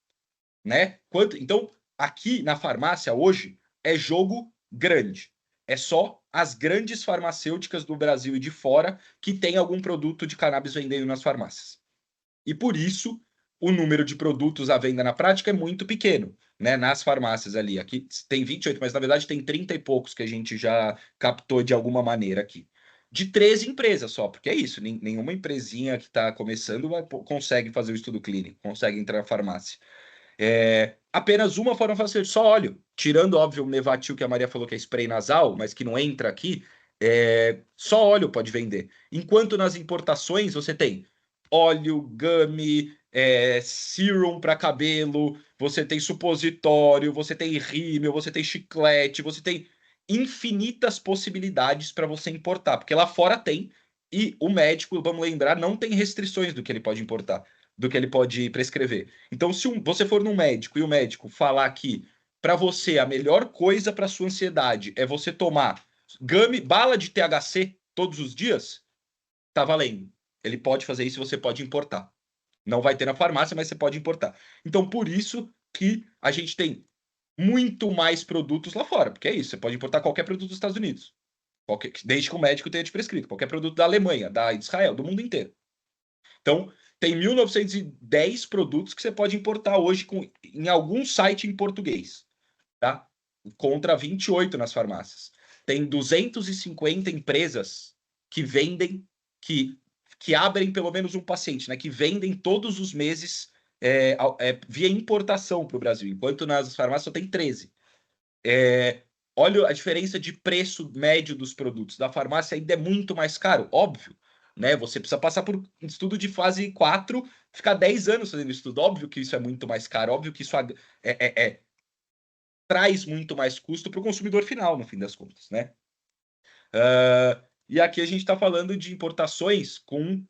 Né? Então, aqui na farmácia hoje é jogo grande. É só as grandes farmacêuticas do Brasil e de fora que tem algum produto de cannabis vendendo nas farmácias. E por isso o número de produtos à venda na prática é muito pequeno, né? Nas farmácias ali. Aqui tem 28, mas na verdade tem 30 e poucos que a gente já captou de alguma maneira aqui. De 13 empresas só, porque é isso, nenhuma empresinha que está começando consegue fazer o estudo clínico, consegue entrar na farmácia. Apenas uma farmacêutica, só óleo. Tirando, óbvio, o Nevatil, que a Maria falou que é spray nasal, mas que não entra aqui, só óleo pode vender. Enquanto nas importações você tem óleo, gummy, serum para cabelo, você tem supositório, você tem rímel, você tem chiclete, você tem infinitas possibilidades para você importar, porque lá fora tem, e o médico, vamos lembrar, não tem restrições do que ele pode importar, do que ele pode prescrever. Então, se você for num médico e o médico falar que para você a melhor coisa para sua ansiedade é você tomar bala de THC todos os dias, tá valendo. Ele pode fazer isso e você pode importar. Não vai ter na farmácia, mas você pode importar. Então, por isso que a gente tem muito mais produtos lá fora, porque é isso, você pode importar qualquer produto dos Estados Unidos, desde que o médico tenha te prescrito, qualquer produto da Alemanha, da Israel, do mundo inteiro. Então, tem 1.910 produtos que você pode importar hoje em algum site em português, tá? Contra 28 nas farmácias. Tem 250 empresas que vendem, que abrem pelo menos um paciente, né? Que vendem todos os meses via importação para o Brasil, enquanto nas farmácias só tem 13. Olha a diferença de preço médio dos produtos. Da farmácia ainda é muito mais caro, óbvio. Né? Você precisa passar por estudo de fase 4, ficar 10 anos fazendo estudo. Óbvio que isso é muito mais caro, óbvio que isso traz muito mais custo para o consumidor final, no fim das contas. Né? E aqui a gente está falando de importações com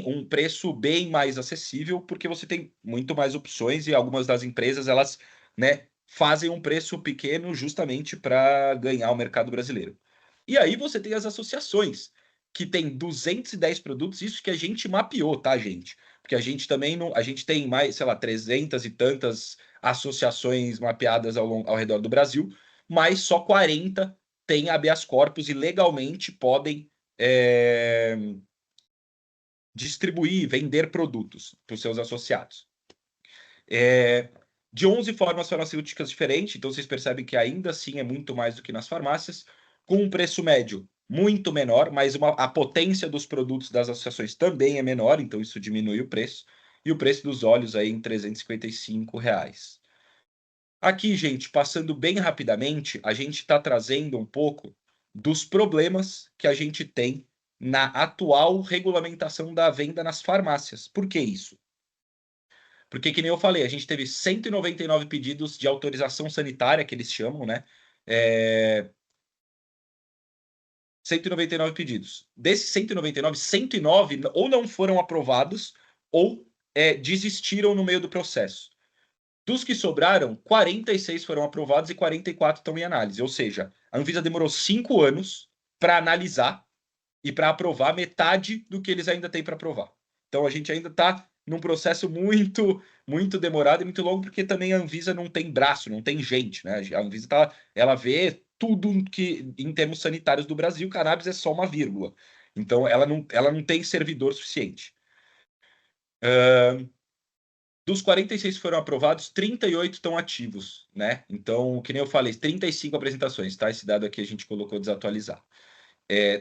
um preço bem mais acessível, porque você tem muito mais opções e algumas das empresas, elas, né, fazem um preço pequeno justamente para ganhar o mercado brasileiro. E aí você tem as associações, que tem 210 produtos, isso que a gente mapeou, tá, gente? Porque a gente também não, a gente tem mais, sei lá, 300 e tantas associações mapeadas ao redor do Brasil, mas só 40 têm habeas corpus e legalmente podem distribuir, vender produtos para os seus associados. De 11 formas farmacêuticas diferentes, então vocês percebem que ainda assim é muito mais do que nas farmácias, com um preço médio muito menor, mas a potência dos produtos das associações também é menor, então isso diminui o preço, e o preço dos óleos aí em R$355. Aqui, gente, passando bem rapidamente, a gente está trazendo um pouco dos problemas que a gente tem na atual regulamentação da venda nas farmácias. Por que isso? Porque, que nem eu falei, a gente teve 199 pedidos de autorização sanitária, que eles chamam, né? 199 pedidos. Desses 199, 109 ou não foram aprovados ou desistiram no meio do processo. Dos que sobraram, 46 foram aprovados e 44 estão em análise. Ou seja, a Anvisa demorou 5 anos para analisar e para aprovar metade do que eles ainda têm para aprovar. Então a gente ainda está num processo muito, muito demorado e muito longo, porque também a Anvisa não tem braço, não tem gente, né? A Anvisa ela vê tudo que, em termos sanitários do Brasil, cannabis é só uma vírgula. Então ela não tem servidor suficiente. Dos 46 que foram aprovados, 38 estão ativos, né? Então, que nem eu falei, 35 apresentações, tá? Esse dado aqui a gente colocou desatualizado.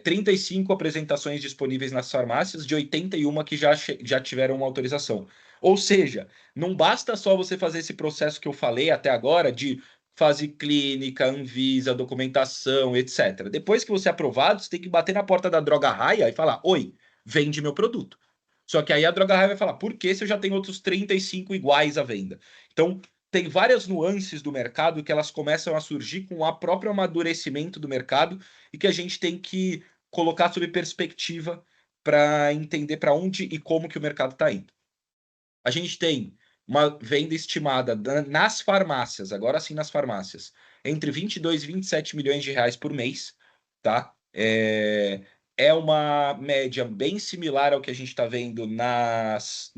35 apresentações disponíveis nas farmácias, de 81 que já tiveram uma autorização. Ou seja, não basta só você fazer esse processo que eu falei até agora de fase clínica, Anvisa, documentação, etc. Depois que você é aprovado, você tem que bater na porta da Droga Raia e falar: oi, vende meu produto. Só que aí a Droga Raia vai falar: por que se eu já tenho outros 35 iguais à venda? Então, tem várias nuances do mercado que elas começam a surgir com o próprio amadurecimento do mercado e que a gente tem que colocar sob perspectiva para entender para onde e como que o mercado está indo. A gente tem uma venda estimada nas farmácias, agora sim nas farmácias, entre 22 e 27 milhões de reais por mês, tá? É uma média bem similar ao que a gente está vendo nas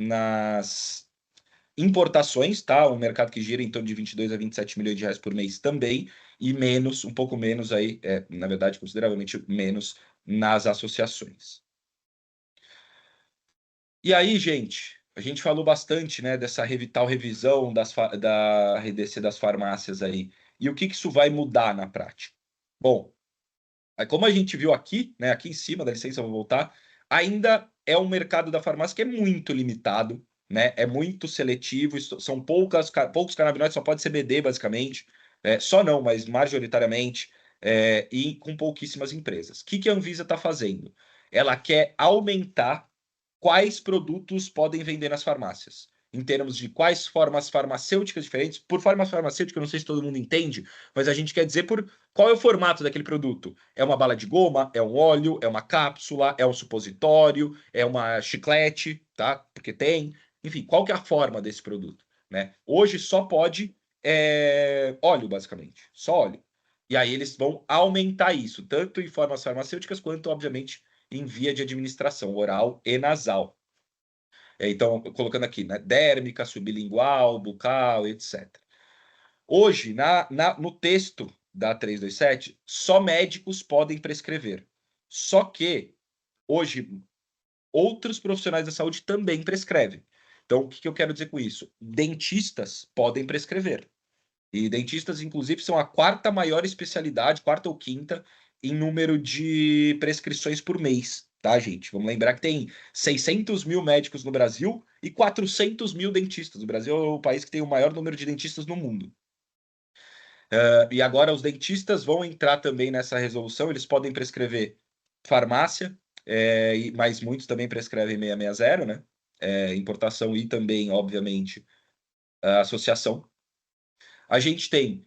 importações, tá? Um mercado que gira em torno de 22 a 27 milhões de reais por mês também, e menos, um pouco menos aí, na verdade, consideravelmente menos nas associações. E aí, gente, a gente falou bastante, né, dessa tal revisão da RDC das farmácias aí. E o que isso vai mudar na prática? Bom, como a gente viu aqui, né, aqui em cima, dá licença, eu vou voltar, ainda é um mercado da farmácia que é muito limitado, né? É muito seletivo, são poucos canabinoides, só pode ser BD, basicamente. Só não, mas majoritariamente, e com pouquíssimas empresas. O que a Anvisa está fazendo? Ela quer aumentar quais produtos podem vender nas farmácias, em termos de quais formas farmacêuticas diferentes. Por forma farmacêutica, eu não sei se todo mundo entende, mas a gente quer dizer por qual é o formato daquele produto. É uma bala de goma, é um óleo, é uma cápsula, é um supositório, é uma chiclete, tá? Porque tem. Enfim, qual que é a forma desse produto, né? Hoje só pode óleo, basicamente. Só óleo. E aí eles vão aumentar isso, tanto em formas farmacêuticas quanto, obviamente, em via de administração oral e nasal. Então, colocando aqui, né, dérmica, sublingual, bucal, etc. Hoje, no texto da 327, só médicos podem prescrever. Só que, hoje, outros profissionais da saúde também prescrevem. Então, o que eu quero dizer com isso? Dentistas podem prescrever. E dentistas, inclusive, são a quarta maior especialidade, quarta ou quinta, em número de prescrições por mês, tá, gente? Vamos lembrar que tem 600 mil médicos no Brasil e 400 mil dentistas. O Brasil é o país que tem o maior número de dentistas no mundo. E agora os dentistas vão entrar também nessa resolução, eles podem prescrever farmácia, mas muitos também prescrevem 660, né? Importação e também, obviamente, a associação. A gente tem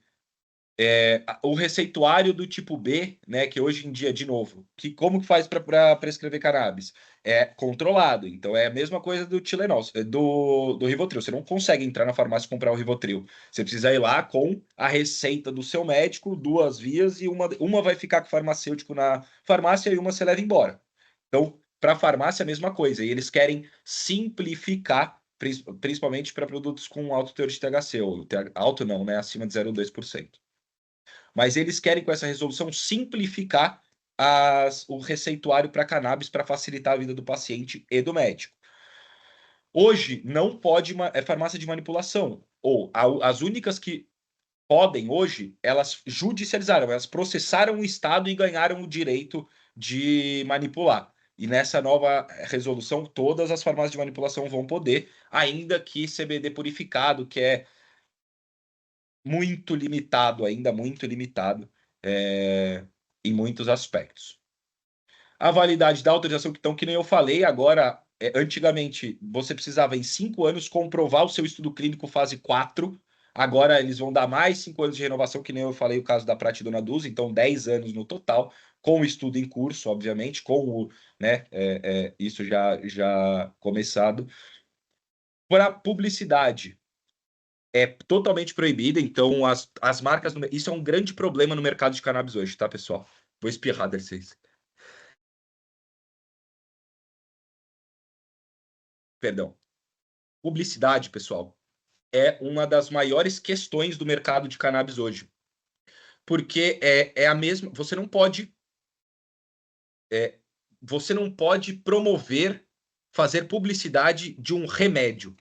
o receituário do tipo B, né, que hoje em dia, de novo, como que faz para prescrever cannabis? É controlado, então é a mesma coisa do Tilenol, do Rivotril. Você não consegue entrar na farmácia e comprar o Rivotril. Você precisa ir lá com a receita do seu médico, 2 vias, e uma vai ficar com o farmacêutico na farmácia e uma você leva embora. Então, para a farmácia, a mesma coisa. E eles querem simplificar, principalmente para produtos com alto teor de THC, ou alto não, né, acima de 0,2%. Mas eles querem, com essa resolução, simplificar o receituário para cannabis para facilitar a vida do paciente e do médico. Hoje, não pode farmácia de manipulação. Ou as únicas que podem hoje, elas judicializaram, elas processaram o Estado e ganharam o direito de manipular. E nessa nova resolução, todas as farmácias de manipulação vão poder, ainda que CBD purificado, que é muito limitado, ainda muito limitado, em muitos aspectos. A validade da autorização, então, que nem eu falei, agora, antigamente, você precisava, em 5 anos, comprovar o seu estudo clínico fase 4. Agora, eles vão dar mais 5 anos de renovação, que nem eu falei o caso da Pratidona Duz, então 10 anos no total, com o estudo em curso, obviamente, com o, né, isso já começado. Para publicidade, é totalmente proibida, então as marcas... Isso é um grande problema no mercado de cannabis hoje, tá, pessoal? Vou espirrar vocês. Perdão. Publicidade, pessoal, é uma das maiores questões do mercado de cannabis hoje. Porque é a mesma... Você não pode promover, fazer publicidade de um remédio,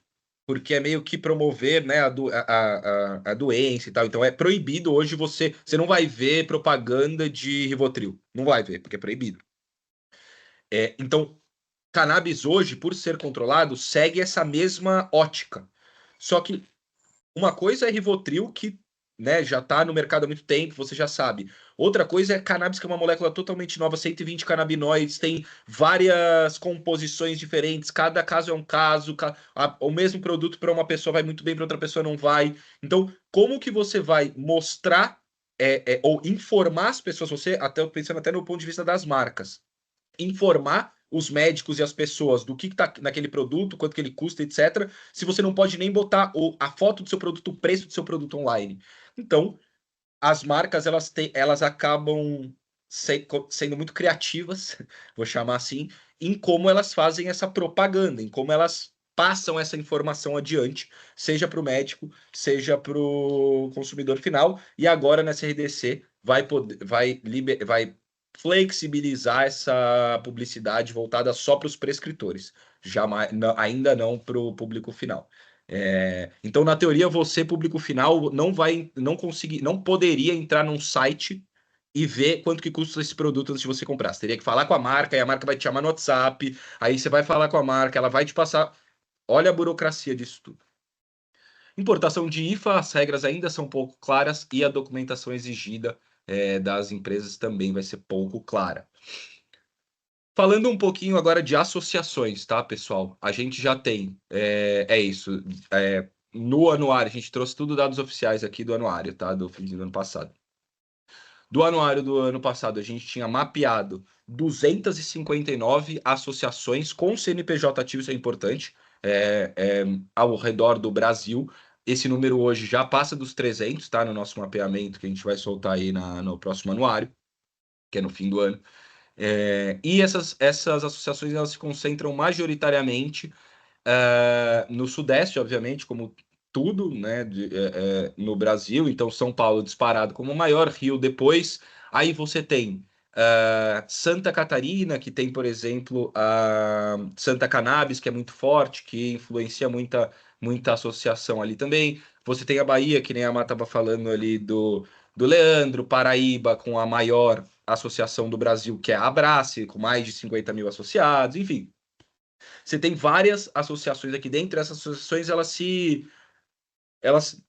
porque é meio que promover, né, a doença e tal. Então é proibido hoje você não vai ver propaganda de Rivotril. Não vai ver, porque é proibido. Então, cannabis hoje, por ser controlado, segue essa mesma ótica. Só que uma coisa é Rivotril, que, né, já está no mercado há muito tempo, você já sabe. Outra coisa é cannabis, que é uma molécula totalmente nova, 120 canabinoides, tem várias composições diferentes, cada caso é um caso, o mesmo produto para uma pessoa vai muito bem, para outra pessoa não vai. Então, como que você vai mostrar ou informar as pessoas, você, até pensando até no ponto de vista das marcas, informar os médicos e as pessoas do que está naquele produto, quanto que ele custa, etc., se você não pode nem botar a foto do seu produto, o preço do seu produto online. Então, as marcas, elas acabam sendo muito criativas, vou chamar assim, em como elas fazem essa propaganda, em como elas passam essa informação adiante, seja para o médico, seja para o consumidor final. E agora, nessa RDC, vai flexibilizar essa publicidade voltada só para os prescritores, jamais, ainda não para o público final. Então, na teoria, você, público final, não poderia entrar num site e ver quanto que custa esse produto antes de você comprar. Você teria que falar com a marca, e a marca vai te chamar no WhatsApp, aí você vai falar com a marca, ela vai te passar. Olha a burocracia disso tudo. Importação de IFA, as regras ainda são pouco claras e a documentação exigida das empresas também vai ser pouco clara. Falando um pouquinho agora de associações, tá, pessoal? A gente já tem, isso, no anuário, a gente trouxe tudo dados oficiais aqui do anuário, tá, do fim do ano passado. Do anuário do ano passado, a gente tinha mapeado 259 associações com CNPJ ativo, isso é importante, ao redor do Brasil. Esse número hoje já passa dos 300, tá, no nosso mapeamento, que a gente vai soltar aí no próximo anuário, que é no fim do ano. E essas associações, elas se concentram majoritariamente no Sudeste, obviamente, como tudo, né, no Brasil. Então, São Paulo disparado como o maior, Rio depois. Aí você tem Santa Catarina, que tem, por exemplo, a Santa Cannabis, que é muito forte, que influencia muita associação ali também. Você tem a Bahia, que nem a Má estava falando ali do Leandro, Paraíba, com a maior associação do Brasil, que é a Abrace, com mais de 50 mil associados, enfim. Você tem várias associações aqui dentro, essas associações, elas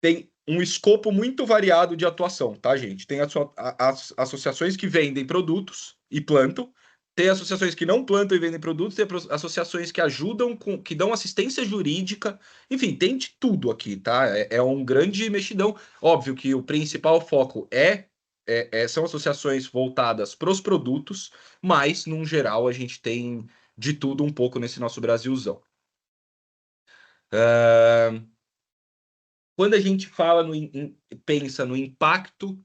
têm um escopo muito variado de atuação, tá, gente? Tem as associações que vendem produtos e plantam, tem associações que não plantam e vendem produtos, tem associações que ajudam, que dão assistência jurídica, enfim, tem de tudo aqui, tá? É um grande mexidão. Óbvio que o principal foco são associações voltadas para os produtos, mas, num geral, a gente tem de tudo um pouco nesse nosso Brasilzão. Quando a gente fala pensa no impacto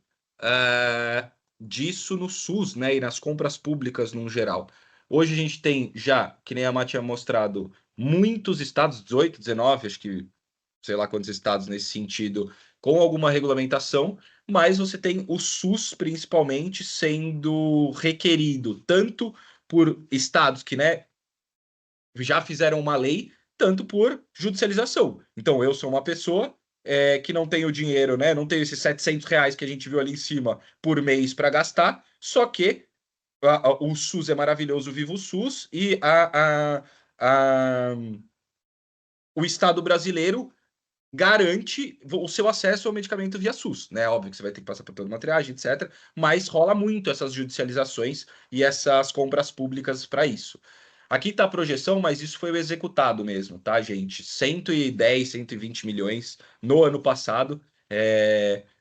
disso no SUS, né, e nas compras públicas no geral. Hoje a gente tem já, que nem a Má tinha mostrado, muitos estados, 18, 19, acho que sei lá quantos estados nesse sentido, com alguma regulamentação, mas você tem o SUS principalmente sendo requerido tanto por estados que, né, já fizeram uma lei, tanto por judicialização. Então, eu sou uma pessoa que não tenho dinheiro, né? Não tenho esses R$ 700 que a gente viu ali em cima por mês para gastar, só que o SUS é maravilhoso, viva o SUS, e o Estado brasileiro garante o seu acesso ao medicamento via SUS, né? Óbvio que você vai ter que passar por toda uma triagem, etc. Mas rola muito essas judicializações e essas compras públicas para isso. Aqui está a projeção, mas isso foi o executado mesmo, tá, gente? 110, 120 milhões no ano passado.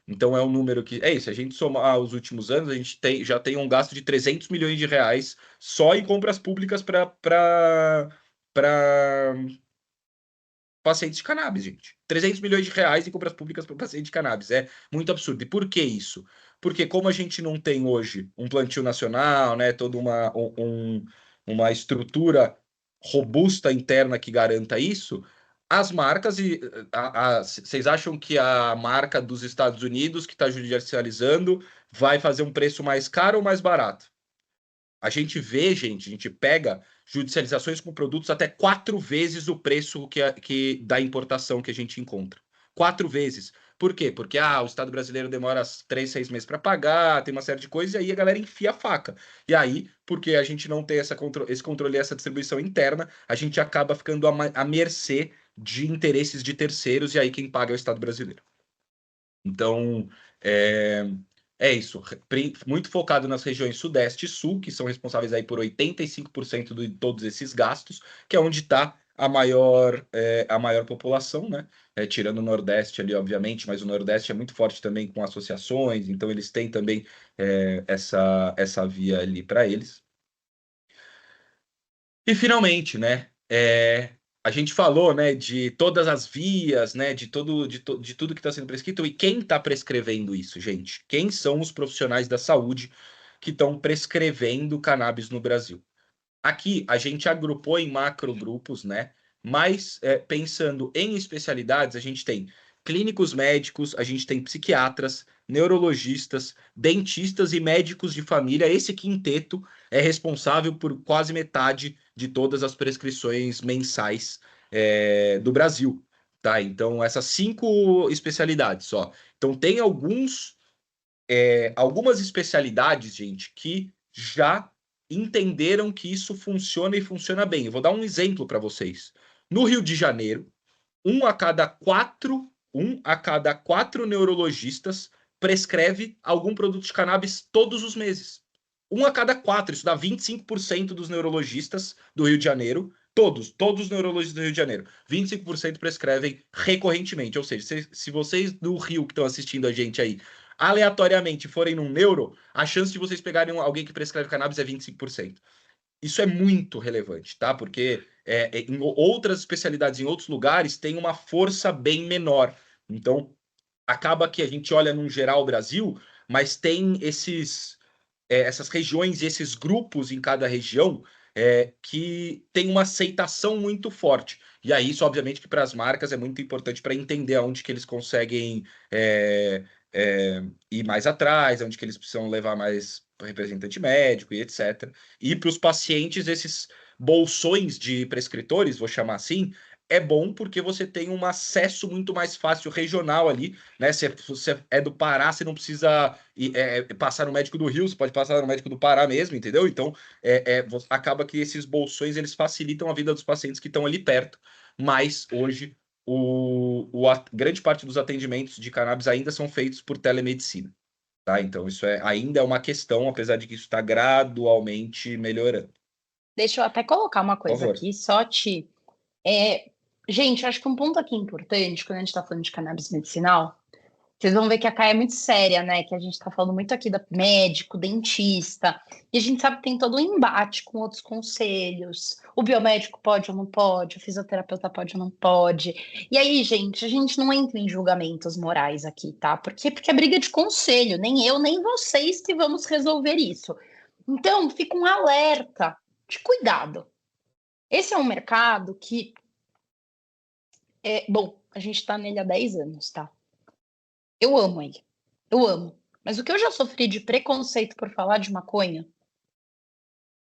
Então é um número que. É isso, a gente somar os últimos anos, a gente já tem um gasto de 300 milhões de reais só em compras públicas para pacientes de cannabis, gente. 300 milhões de reais em compras públicas para pacientes de cannabis. É muito absurdo. E por que isso? Porque como a gente não tem hoje um plantio nacional, né, toda uma estrutura robusta interna que garanta isso, as marcas e vocês acham que a marca dos Estados Unidos que está judicializando vai fazer um preço mais caro ou mais barato? A gente vê, gente, a gente pega judicializações com produtos até 4 vezes o preço que da importação que a gente encontra. 4 vezes. Por quê? Porque o Estado brasileiro demora 3, 6 meses para pagar, tem uma série de coisas, e aí a galera enfia a faca. E aí, porque a gente não tem esse controle, essa distribuição interna, a gente acaba ficando à mercê de interesses de terceiros, e aí quem paga é o Estado brasileiro. Então, é isso, muito focado nas regiões Sudeste e Sul, que são responsáveis aí por 85% de todos esses gastos, que é onde está a maior população, né? Tirando o Nordeste ali, obviamente, mas o Nordeste é muito forte também com associações, então eles têm também essa via ali para eles. E finalmente, né? A gente falou, né, de todas as vias, né, de tudo que está sendo prescrito e quem está prescrevendo isso, gente? Quem são os profissionais da saúde que estão prescrevendo cannabis no Brasil? Aqui a gente agrupou em macrogrupos, né? Mas pensando em especialidades, a gente tem clínicos médicos, a gente tem psiquiatras, neurologistas, dentistas e médicos de família. Esse quinteto é responsável por quase metade de todas as prescrições mensais do Brasil, tá? Então, essas 5 especialidades só. Então, tem algumas especialidades, gente, que já entenderam que isso funciona e funciona bem. Eu vou dar um exemplo para vocês. No Rio de Janeiro, um a cada quatro neurologistas prescreve algum produto de cannabis todos os meses. 1 a cada 4, isso dá 25% dos neurologistas do Rio de Janeiro, todos os neurologistas do Rio de Janeiro, 25% prescrevem recorrentemente. Ou seja, se vocês do Rio que estão assistindo a gente aí, aleatoriamente forem num neuro, a chance de vocês pegarem alguém que prescreve cannabis é 25%. Isso é muito relevante, tá? Porque em outras especialidades, em outros lugares, tem uma força bem menor. Então, acaba que a gente olha num geral Brasil, mas tem essas regiões e esses grupos em cada região que tem uma aceitação muito forte. E aí, isso, obviamente, que para as marcas é muito importante para entender aonde que eles conseguem ir mais atrás, onde que eles precisam levar mais para o representante médico e etc. E para os pacientes, esses bolsões de prescritores, vou chamar assim, é bom porque você tem um acesso muito mais fácil regional ali, né? Se você é do Pará, você não precisa passar no médico do Rio, você pode passar no médico do Pará mesmo, entendeu? Então, acaba que esses bolsões, eles facilitam a vida dos pacientes que estão ali perto, mas hoje a grande parte dos atendimentos de cannabis ainda são feitos por telemedicina, tá? Então, isso ainda é uma questão, apesar de que isso está gradualmente melhorando. Deixa eu até colocar uma Por coisa favor. aqui, só te... gente, acho que um ponto aqui importante, quando a gente está falando de cannabis medicinal, vocês vão ver que a Kai é muito séria, né? Que a gente está falando muito aqui da médico, dentista, e a gente sabe que tem todo um embate com outros conselhos. O biomédico pode ou não pode, o fisioterapeuta pode ou não pode. E aí, gente, a gente não entra em julgamentos morais aqui, tá? Porque é briga de conselho, nem eu, nem vocês que vamos resolver isso. Então, fica um alerta de cuidado. Esse é um mercado que, bom, a gente está nele há 10 anos, tá? Eu amo ele. Eu amo. Mas o que eu já sofri de preconceito por falar de maconha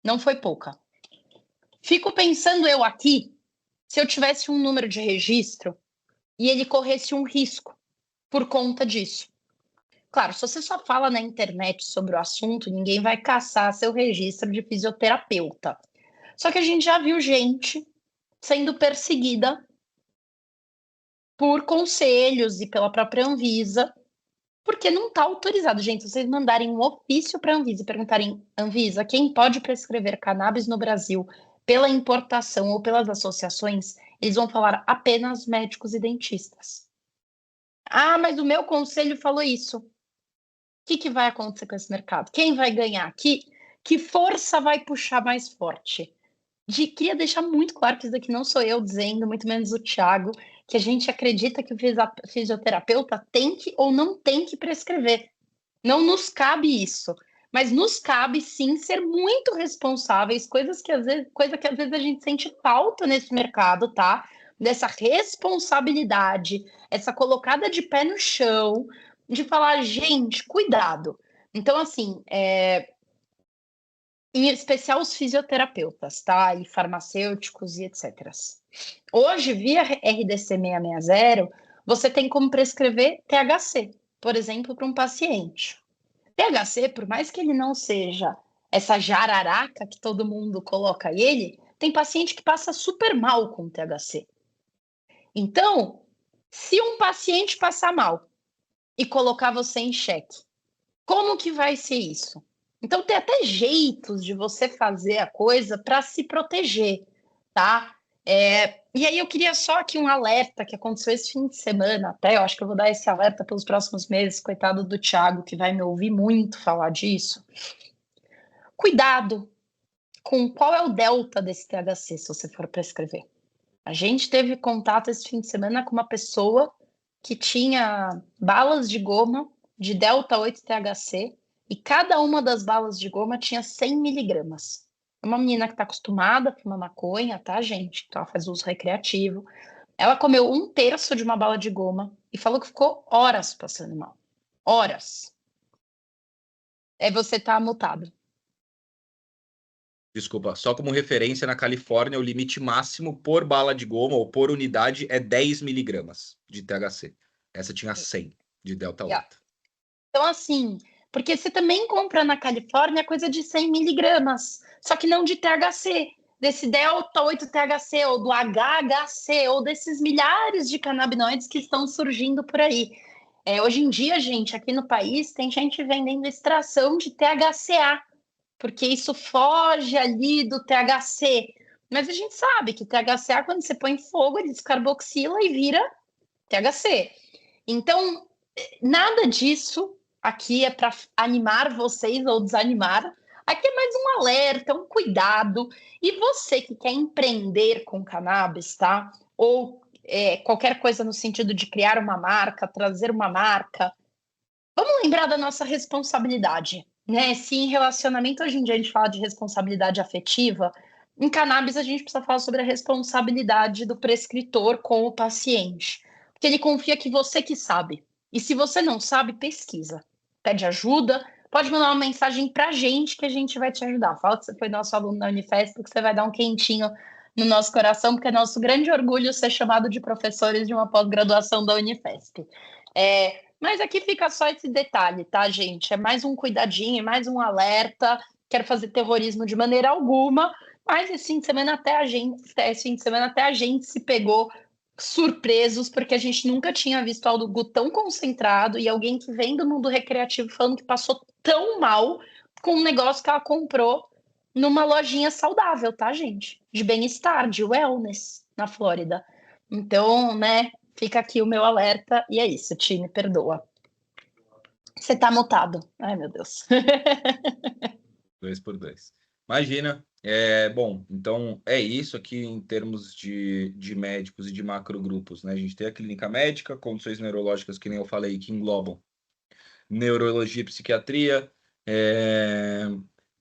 não foi pouca. Fico pensando eu aqui, se eu tivesse um número de registro e ele corresse um risco por conta disso. Claro, se você só fala na internet sobre o assunto, ninguém vai caçar seu registro de fisioterapeuta. Só que a gente já viu gente sendo perseguida por conselhos e pela própria Anvisa, porque não está autorizado. Gente, se vocês mandarem um ofício para a Anvisa e perguntarem, Anvisa, quem pode prescrever cannabis no Brasil pela importação ou pelas associações, eles vão falar apenas médicos e dentistas. Ah, mas o meu conselho falou isso. O que vai acontecer com esse mercado? Quem vai ganhar? Que força vai puxar mais forte? Queria deixar muito claro que isso daqui não sou eu dizendo, muito menos o Thiago, que a gente acredita que o fisioterapeuta tem que ou não tem que prescrever. Não nos cabe isso. Mas nos cabe, sim, ser muito responsáveis, coisa que às vezes a gente sente falta nesse mercado, tá? Dessa responsabilidade, essa colocada de pé no chão, de falar, gente, cuidado. Então, assim, em especial os fisioterapeutas, tá? E farmacêuticos e etc. Hoje, via RDC 660, você tem como prescrever THC, por exemplo, para um paciente. THC, por mais que ele não seja essa jararaca que todo mundo coloca ele, tem paciente que passa super mal com THC. Então, se um paciente passar mal e colocar você em xeque, como que vai ser isso? Então, tem até jeitos de você fazer a coisa para se proteger, tá? E aí eu queria só aqui um alerta que aconteceu esse fim de semana, até eu acho que eu vou dar esse alerta pelos próximos meses, coitado do Thiago, que vai me ouvir muito falar disso. Cuidado com qual é o delta desse THC, se você for prescrever. A gente teve contato esse fim de semana com uma pessoa que tinha balas de goma de delta 8 THC e cada uma das balas de goma tinha 100 miligramas. É uma menina que está acostumada a fumar maconha, tá, gente? Então ela faz uso recreativo. Ela comeu 1/3 de uma bala de goma e falou que ficou horas passando mal. Horas. Você tá mutado. Desculpa, só como referência, na Califórnia, o limite máximo por bala de goma ou por unidade é 10 miligramas de THC. Essa tinha 100 de delta 8. Então, assim, porque você também compra na Califórnia coisa de 100 miligramas, só que não de THC, desse delta 8 THC, ou do HHC, ou desses milhares de canabinoides que estão surgindo por aí. Hoje em dia, gente, aqui no país, tem gente vendendo extração de THCA, porque isso foge ali do THC. Mas a gente sabe que THCA, quando você põe fogo, ele descarboxila e vira THC. Então, nada disso aqui é para animar vocês ou desanimar. Aqui é mais um alerta, um cuidado. E você que quer empreender com cannabis, tá? Ou qualquer coisa no sentido de criar uma marca, trazer uma marca, vamos lembrar da nossa responsabilidade, né? Se em relacionamento hoje em dia a gente fala de responsabilidade afetiva, em cannabis a gente precisa falar sobre a responsabilidade do prescritor com o paciente. Porque ele confia que você que sabe. E se você não sabe, pesquisa. Pede ajuda, pode mandar uma mensagem para a gente que a gente vai te ajudar. Fala que você foi nosso aluno da Unifesp, porque você vai dar um quentinho no nosso coração, porque é nosso grande orgulho ser chamado de professores de uma pós-graduação da Unifesp. Mas aqui fica só esse detalhe, tá, gente? É mais um cuidadinho, mais um alerta. Quero fazer terrorismo de maneira alguma, mas esse fim de semana até a gente se pegou surpresos, porque a gente nunca tinha visto algo tão concentrado e alguém que vem do mundo recreativo falando que passou tão mal com um negócio que ela comprou numa lojinha saudável, tá, gente? De bem-estar, de wellness na Flórida. Então, né, fica aqui o meu alerta e é isso, time, perdoa. Você tá mutado. Ai, meu Deus. 2x2. Imagina. Bom, então é isso aqui em termos de médicos e de macrogrupos, né? A gente tem a clínica médica, condições neurológicas, que nem eu falei, que englobam neurologia e psiquiatria,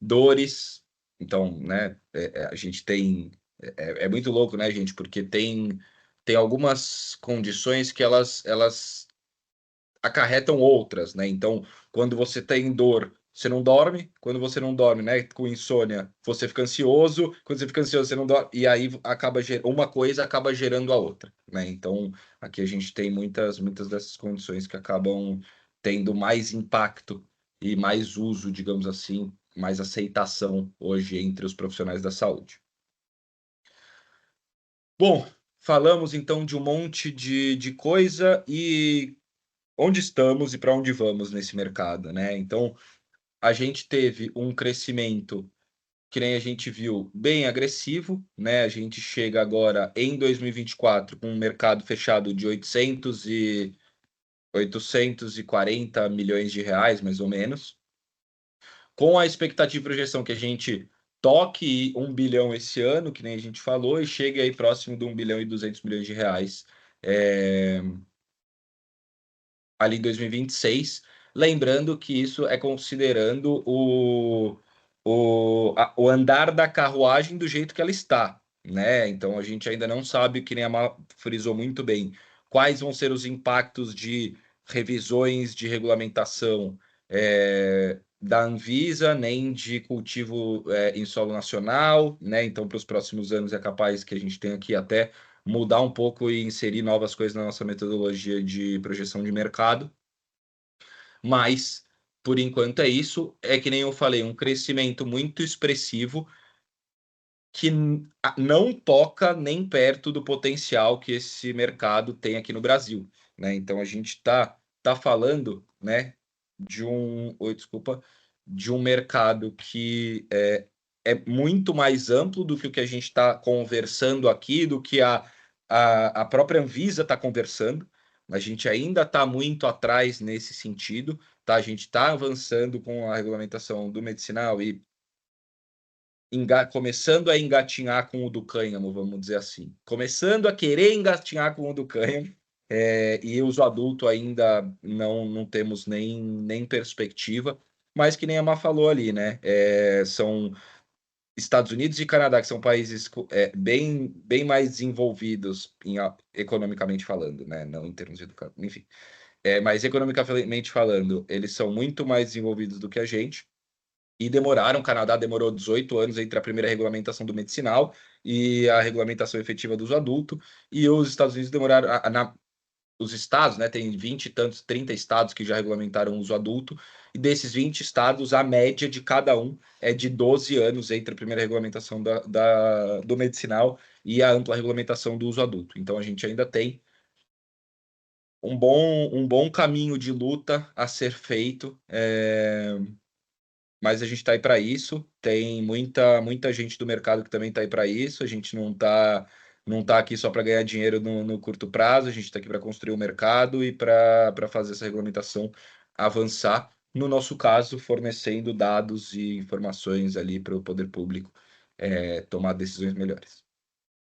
dores. Então, né, a gente tem... É muito louco, né, gente? Porque tem algumas condições que elas acarretam outras, né? Então, quando você tem dor, você não dorme. Quando você não dorme, né, com insônia, você fica ansioso. Quando você fica ansioso, você não dorme. E aí uma coisa acaba gerando a outra, né? Então, aqui a gente tem muitas dessas condições que acabam tendo mais impacto e mais uso, digamos assim, mais aceitação hoje entre os profissionais da saúde. Bom, falamos então de um monte de coisa e onde estamos e para onde vamos nesse mercado, né? Então, a gente teve um crescimento, que nem a gente viu, bem agressivo, né? A gente chega agora em 2024 com um mercado fechado de 840 milhões de reais, mais ou menos, com a expectativa e projeção que a gente toque 1 bilhão esse ano, que nem a gente falou, e chegue aí próximo de 1 bilhão e 200 milhões de reais ali em 2026, lembrando que isso é considerando o andar da carruagem do jeito que ela está, né? Então a gente ainda não sabe, que nem a Má frisou muito bem, quais vão ser os impactos de revisões de regulamentação da Anvisa, nem de cultivo em solo nacional, né? Então, para os próximos anos é capaz que a gente tenha que até mudar um pouco e inserir novas coisas na nossa metodologia de projeção de mercado. Mas, por enquanto, é isso. É que nem eu falei, um crescimento muito expressivo que não toca nem perto do potencial que esse mercado tem aqui no Brasil, né? Então, a gente tá falando, né, de um mercado que é muito mais amplo do que o que a gente está conversando aqui, do que a própria Anvisa está conversando. A gente ainda está muito atrás nesse sentido, tá? A gente está avançando com a regulamentação do medicinal e começando a engatinhar com o do cânhamo, vamos dizer assim. Começando a querer engatinhar com o do cânhamo, e uso adulto ainda não temos nem perspectiva, mas que nem a Má falou ali, né? São Estados Unidos e Canadá, que são países bem mais desenvolvidos economicamente falando, né? Não em termos de educação, enfim. Mas economicamente falando, eles são muito mais desenvolvidos do que a gente e demoraram. O Canadá demorou 18 anos entre a primeira regulamentação do medicinal e a regulamentação efetiva do uso adulto, e os Estados Unidos demoraram os estados, né, tem 20 e tantos, 30 estados que já regulamentaram o uso adulto, e desses 20 estados, a média de cada um é de 12 anos entre a primeira regulamentação do medicinal e a ampla regulamentação do uso adulto. Então, a gente ainda tem um bom caminho de luta a ser feito, mas a gente está aí para isso. Tem muita gente do mercado que também está aí para isso. A gente não tá aqui só para ganhar dinheiro no curto prazo. A gente está aqui para construir o mercado e para fazer essa regulamentação avançar. No nosso caso, fornecendo dados e informações ali para o poder público tomar decisões melhores.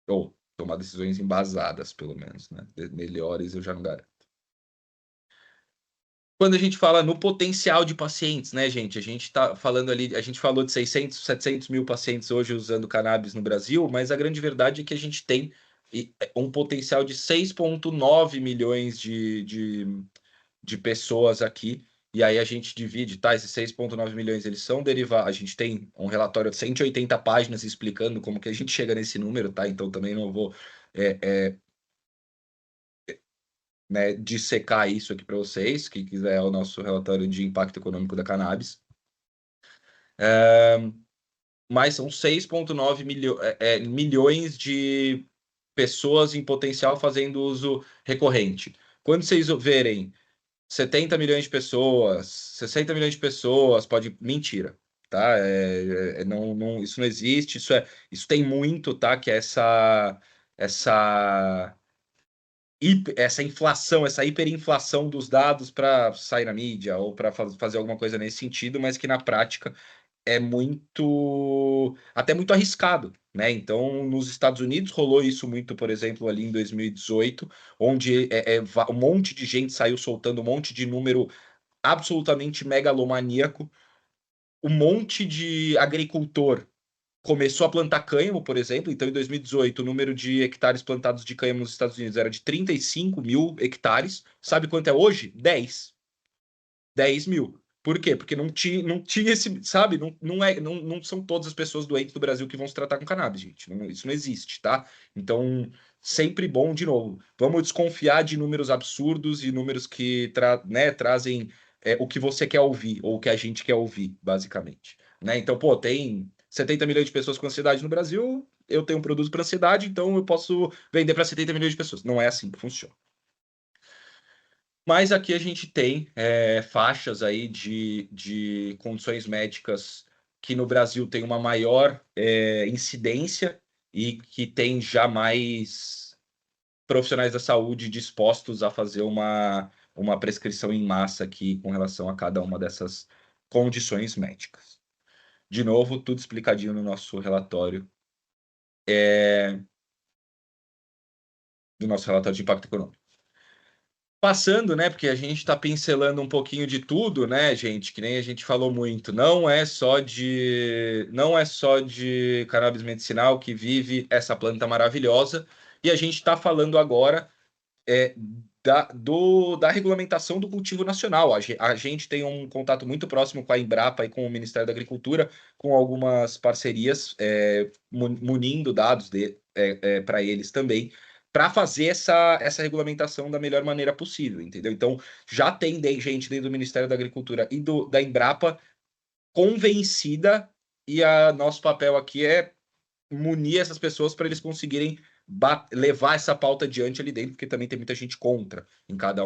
Ou tomar decisões embasadas, pelo menos, né? Melhores eu já não garanto. Quando a gente fala no potencial de pacientes, né, gente? A gente está falando ali, a gente falou de 600, 700 mil pacientes hoje usando cannabis no Brasil, mas a grande verdade é que a gente tem um potencial de 6,9 milhões de pessoas aqui, e aí a gente divide, tá? Esses 6,9 milhões, eles são derivados. A gente tem um relatório de 180 páginas explicando como que a gente chega nesse número, tá? Então também não vou né, dissecar isso aqui para vocês. Quem quiser é o nosso relatório de impacto econômico da cannabis. Mas são 6,9 milhões de pessoas em potencial fazendo uso recorrente. Quando vocês verem 70 milhões de pessoas, 60 milhões de pessoas, pode... Mentira, tá? Isso não existe, isso tem muito, tá? Que é essa inflação, essa hiperinflação dos dados para sair na mídia ou para fazer alguma coisa nesse sentido, mas que na prática é até muito arriscado, né? Então, nos Estados Unidos rolou isso muito, por exemplo, ali em 2018, onde um monte de gente saiu soltando um monte de número absolutamente megalomaníaco, um monte de agricultor começou a plantar cânhamo, por exemplo. Então, em 2018, o número de hectares plantados de cânhamo nos Estados Unidos era de 35 mil hectares. Sabe quanto é hoje? 10 mil. Por quê? Porque não tinha esse, sabe? Não são todas as pessoas doentes do Brasil que vão se tratar com cannabis, gente. Isso não existe, tá? Então, sempre bom, de novo. Vamos desconfiar de números absurdos e números que trazem o que você quer ouvir, ou o que a gente quer ouvir, basicamente. Né? Então, pô, tem 70 milhões de pessoas com ansiedade no Brasil, eu tenho um produto para ansiedade, então eu posso vender para 70 milhões de pessoas. Não é assim que funciona. Mas aqui a gente tem faixas aí de condições médicas que no Brasil tem uma maior incidência e que tem já mais profissionais da saúde dispostos a fazer uma prescrição em massa aqui com relação a cada uma dessas condições médicas. De novo, tudo explicadinho no nosso relatório, do nosso relatório de impacto econômico. Passando, né? Porque a gente está pincelando um pouquinho de tudo, né, gente? Que nem a gente falou muito. Não é só de cannabis medicinal que vive essa planta maravilhosa. E a gente está falando agora da regulamentação do cultivo nacional. A gente tem um contato muito próximo com a Embrapa e com o Ministério da Agricultura, com algumas parcerias munindo dados para eles também, para fazer essa regulamentação da melhor maneira possível, entendeu? Então, já tem gente dentro do Ministério da Agricultura e da Embrapa convencida, e nosso papel aqui é munir essas pessoas para eles conseguirem levar essa pauta adiante ali dentro, porque também tem muita gente contra em cada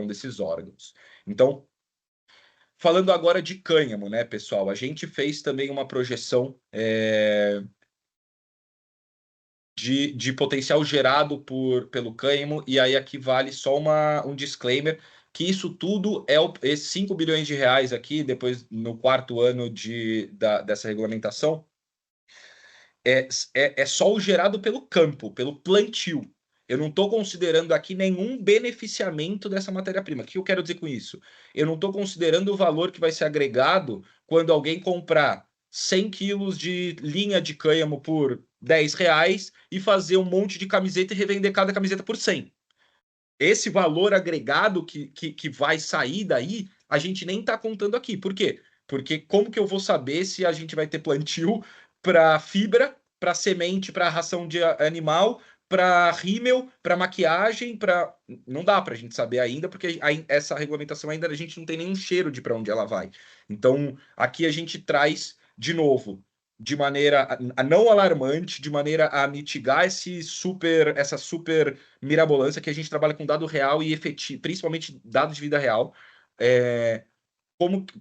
um desses órgãos. Então, falando agora de cânhamo, né, pessoal? A gente fez também uma projeção de potencial gerado pelo cânhamo, e aí aqui vale só um disclaimer, que isso tudo esses 5 bilhões de reais aqui, depois no quarto ano dessa regulamentação, é só o gerado pelo campo, pelo plantio. Eu não estou considerando aqui nenhum beneficiamento dessa matéria-prima. O que eu quero dizer com isso? Eu não estou considerando o valor que vai ser agregado quando alguém comprar 100 quilos de linha de cânhamo por R$ 10 e fazer um monte de camiseta e revender cada camiseta por 100. Esse valor agregado que vai sair daí, a gente nem está contando aqui. Por quê? Porque como que eu vou saber se a gente vai ter plantio para fibra, para semente, para ração de animal, para rímel, para maquiagem, para... Não dá para a gente saber ainda, porque essa regulamentação ainda a gente não tem nenhum cheiro de para onde ela vai. Então, aqui a gente traz, de novo, de maneira a não alarmante, de maneira a mitigar essa super mirabolância, que a gente trabalha com dado real e efetivo, principalmente dados de vida real.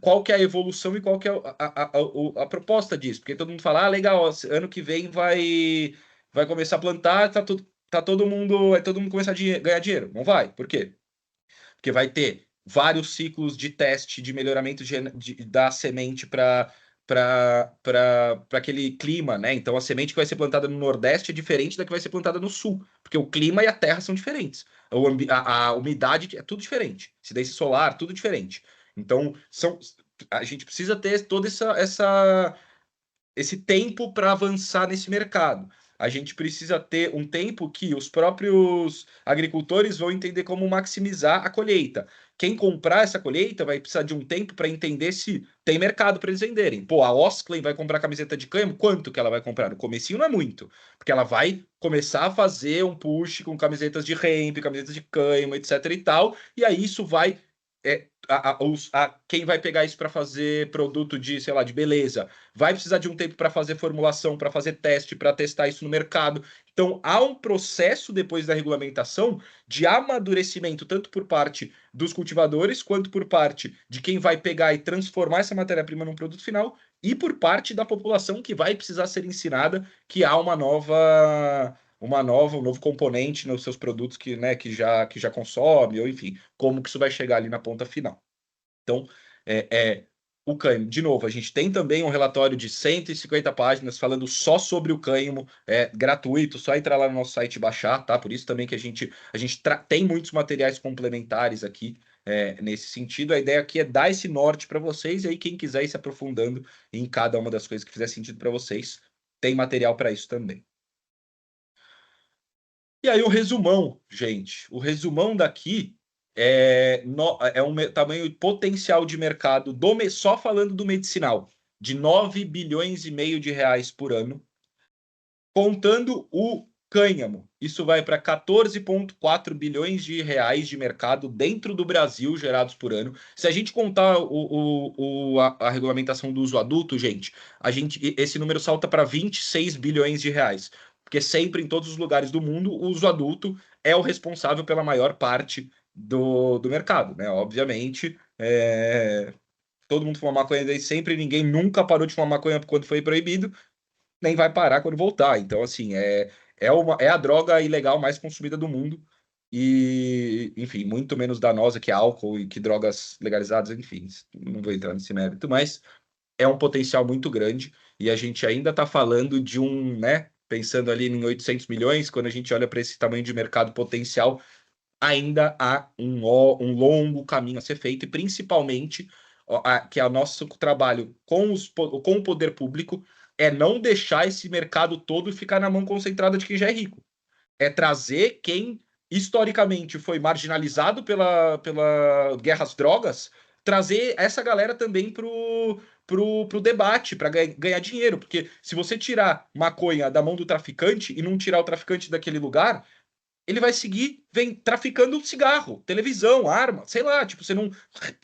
Qual que é a evolução e qual que é a proposta disso? Porque todo mundo fala, legal, ano que vem vai começar a plantar, todo mundo começar a ganhar dinheiro. Não vai. Por quê? Porque vai ter vários ciclos de teste de melhoramento da semente para aquele clima, né? Então a semente que vai ser plantada no Nordeste é diferente da que vai ser plantada no Sul, porque o clima e a terra são diferentes. A umidade é tudo diferente. Incidência solar, tudo diferente. Então a gente precisa ter todo esse tempo para avançar nesse mercado. a gente precisa ter um tempo que os próprios agricultores vão entender como maximizar a colheita. Quem comprar essa colheita vai precisar de um tempo para entender se tem mercado para eles venderem. Pô, a Osklen vai comprar camiseta de cânhamo, quanto que ela vai comprar? No comecinho não é muito, porque ela vai começar a fazer um push com camisetas de hemp, camisetas de cânhamo, etc e tal, e aí isso vai quem vai pegar isso para fazer produto de, sei lá, de beleza, vai precisar de um tempo para fazer formulação, para fazer teste, para testar isso no mercado. Então, há um processo depois da regulamentação de amadurecimento, tanto por parte dos cultivadores, quanto por parte de quem vai pegar e transformar essa matéria-prima num produto final, e por parte da população que vai precisar ser ensinada que há um novo componente nos seus produtos que, né, que já consome, ou enfim, como que isso vai chegar ali na ponta final. Então, o cânhamo, de novo, a gente tem também um relatório de 150 páginas falando só sobre o cânhamo, gratuito, só entrar lá no nosso site e baixar, tá? Por isso também que a gente tem muitos materiais complementares aqui, nesse sentido. A ideia aqui é dar esse norte para vocês, e aí quem quiser ir se aprofundando em cada uma das coisas que fizer sentido para vocês, tem material para isso também. E aí o resumão, gente. O resumão daqui é um tamanho potencial de mercado só falando do medicinal, de 9 bilhões e meio de reais por ano, contando o cânhamo. Isso vai para 14,4 bilhões de reais de mercado dentro do Brasil gerados por ano. Se a gente contar a regulamentação do uso adulto, gente, esse número salta para 26 bilhões de reais. Porque sempre, em todos os lugares do mundo, o uso adulto é o responsável pela maior parte do mercado, né? Obviamente, todo mundo fuma maconha desde sempre, ninguém nunca parou de fumar maconha quando foi proibido, nem vai parar quando voltar. Então, assim, é a droga ilegal mais consumida do mundo e, enfim, muito menos danosa que álcool e que drogas legalizadas, enfim, não vou entrar nesse mérito, mas é um potencial muito grande e a gente ainda está falando de né, pensando ali em 800 milhões, quando a gente olha para esse tamanho de mercado potencial, ainda há um longo caminho a ser feito, e principalmente que é o nosso trabalho com o poder público é não deixar esse mercado todo ficar na mão concentrada de quem já é rico. É trazer quem historicamente foi marginalizado pela guerra às drogas, trazer essa galera também pro debate, para ganhar dinheiro. Porque se você tirar maconha da mão do traficante e não tirar o traficante daquele lugar, ele vai seguir traficando cigarro, televisão, arma, sei lá, tipo, você não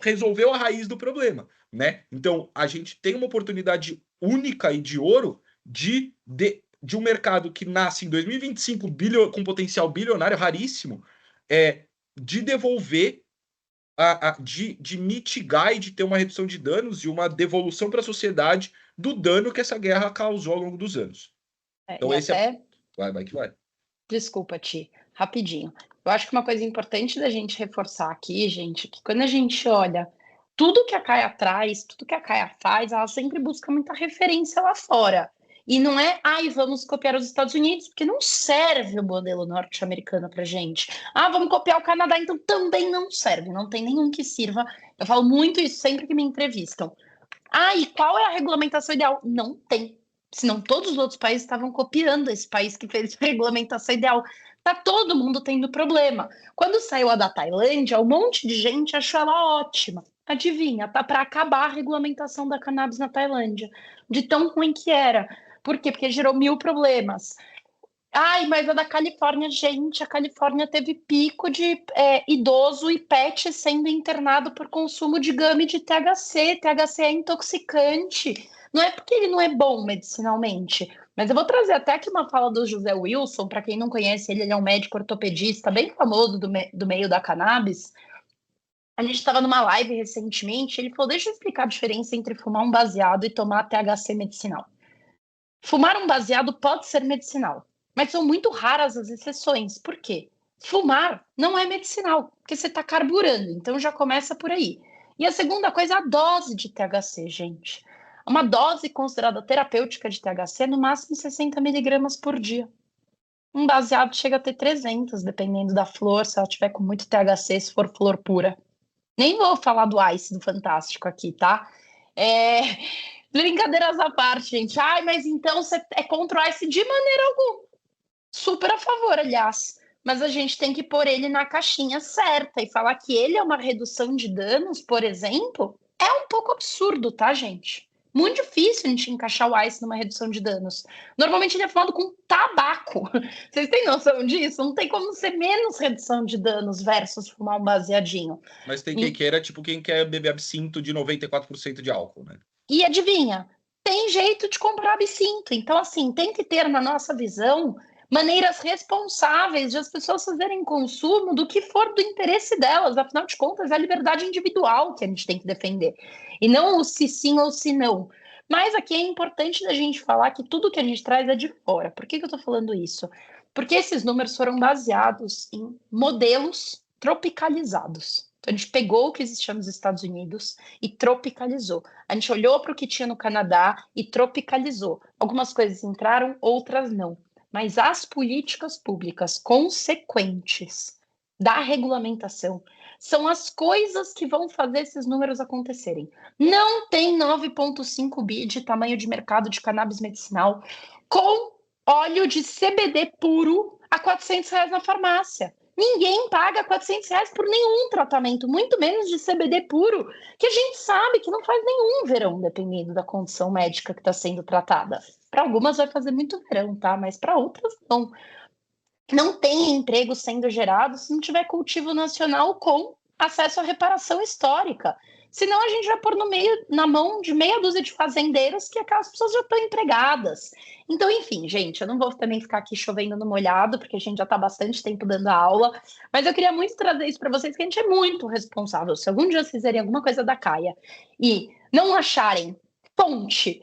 resolveu a raiz do problema, né? Então, a gente tem uma oportunidade única e de ouro de um mercado que nasce em 2025 com potencial bilionário raríssimo, de devolver, de mitigar e de ter uma redução de danos e uma devolução para a sociedade do dano que essa guerra causou ao longo dos anos. Então, esse vai que vai. Desculpa, Ti, rapidinho. Eu acho que uma coisa importante da gente reforçar aqui, gente, é que quando a gente olha tudo que a Caia traz, tudo que a Caia faz, ela sempre busca muita referência lá fora. E não é, vamos copiar os Estados Unidos, porque não serve o modelo norte-americano pra gente. Vamos copiar o Canadá, então também não serve, não tem nenhum que sirva. Eu falo muito isso sempre que me entrevistam. E qual é a regulamentação ideal? Não tem. Senão todos os outros países estavam copiando esse país que fez a regulamentação ideal. Tá todo mundo tendo problema. Quando saiu a da Tailândia, um monte de gente achou ela ótima. Adivinha, tá para acabar a regulamentação da cannabis na Tailândia. De tão ruim que era. Por quê? Porque gerou 1000 problemas. Mas a da Califórnia, gente, a Califórnia teve pico de idoso e pet sendo internado por consumo de gummy de THC. THC é intoxicante. Não é porque ele não é bom medicinalmente, mas eu vou trazer até aqui uma fala do José Wilson, para quem não conhece ele é um médico ortopedista bem famoso do meio da cannabis. A gente estava numa live recentemente, ele falou, deixa eu explicar a diferença entre fumar um baseado e tomar THC medicinal. Fumar um baseado pode ser medicinal, mas são muito raras as exceções. Por quê? Fumar não é medicinal, porque você está carburando, então já começa por aí. E a segunda coisa é a dose de THC, gente. Uma dose considerada terapêutica de THC é no máximo 60 miligramas por dia. Um baseado chega a ter 300, dependendo da flor, se ela tiver com muito THC, se for flor pura. Nem vou falar do Ice, do Fantástico aqui, tá? Brincadeiras à parte, gente. Mas então você é contra o Ice? De maneira alguma. Super a favor, aliás. Mas a gente tem que pôr ele na caixinha certa e falar que ele é uma redução de danos, por exemplo, é um pouco absurdo, tá, gente? Muito difícil a gente encaixar o ice numa redução de danos. Normalmente ele é fumado com tabaco. Vocês têm noção disso? Não tem como ser menos redução de danos versus fumar um baseadinho. Mas tem quem queira, tipo, quem quer beber absinto de 94% de álcool, né? E adivinha? Tem jeito de comprar absinto. Então, assim, tem que ter, na nossa visão, maneiras responsáveis de as pessoas fazerem consumo do que for do interesse delas. Afinal de contas, é a liberdade individual que a gente tem que defender. E não o se sim ou se não. Mas aqui é importante da gente falar que tudo que a gente traz é de fora. Por que eu estou falando isso? Porque esses números foram baseados em modelos tropicalizados. Então, a gente pegou o que existia nos Estados Unidos e tropicalizou. A gente olhou para o que tinha no Canadá e tropicalizou. Algumas coisas entraram, outras não. Mas as políticas públicas consequentes da regulamentação são as coisas que vão fazer esses números acontecerem. Não tem 9,5 bi de tamanho de mercado de cannabis medicinal com óleo de CBD puro a R$ 400 na farmácia. Ninguém paga R$ 400 por nenhum tratamento, muito menos de CBD puro, que a gente sabe que não faz nenhum verão, dependendo da condição médica que está sendo tratada. Para algumas vai fazer muito verão, tá? Mas para outras não. Não tem emprego sendo gerado se não tiver cultivo nacional com acesso à reparação histórica. Senão a gente vai pôr na mão de meia dúzia de fazendeiros que aquelas pessoas já estão empregadas. Então, enfim, gente, eu não vou também ficar aqui chovendo no molhado, porque a gente já está bastante tempo dando aula, mas eu queria muito trazer isso para vocês, que a gente é muito responsável. Se algum dia vocês fizerem alguma coisa da Caia e não acharem fonte,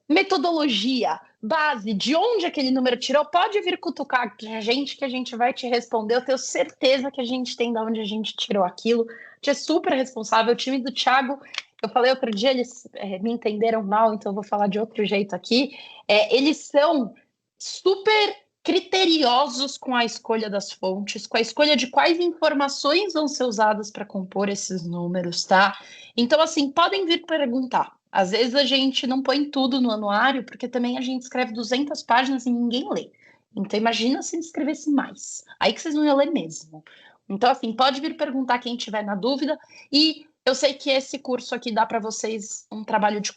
metodologia, base, de onde aquele número tirou, pode vir cutucar a gente que a gente vai te responder. Eu tenho certeza que a gente tem de onde a gente tirou aquilo. A gente é super responsável. O time do Thiago, eu falei outro dia, eles me entenderam mal, então eu vou falar de outro jeito aqui. Eles são super criteriosos com a escolha das fontes, com a escolha de quais informações vão ser usadas para compor esses números, tá? Então, assim, podem vir perguntar. Às vezes a gente não põe tudo no anuário, porque também a gente escreve 200 páginas e ninguém lê. Então, imagina se escrevesse mais. Aí que vocês não iam ler mesmo. Então, assim, pode vir perguntar quem tiver na dúvida. E eu sei que esse curso aqui dá para vocês um trabalho de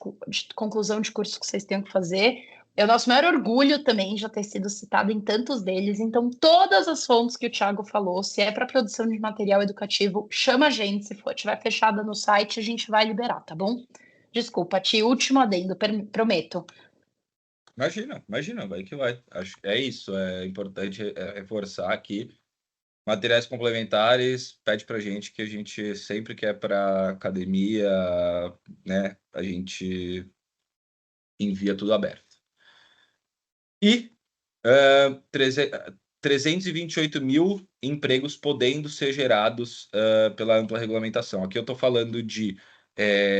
conclusão de curso que vocês têm que fazer. É o nosso maior orgulho também já ter sido citado em tantos deles. Então, todas as fontes que o Thiago falou, se é para produção de material educativo, chama a gente. Se for, tiver fechada no site, a gente vai liberar, tá bom? Desculpa, Ti, último adendo, prometo. Imagina, vai que vai. Acho que é isso, é importante reforçar aqui. Materiais complementares, pede pra gente que a gente sempre quer para academia, né? A gente envia tudo aberto. E 328 mil empregos podendo ser gerados pela ampla regulamentação. Aqui eu estou falando de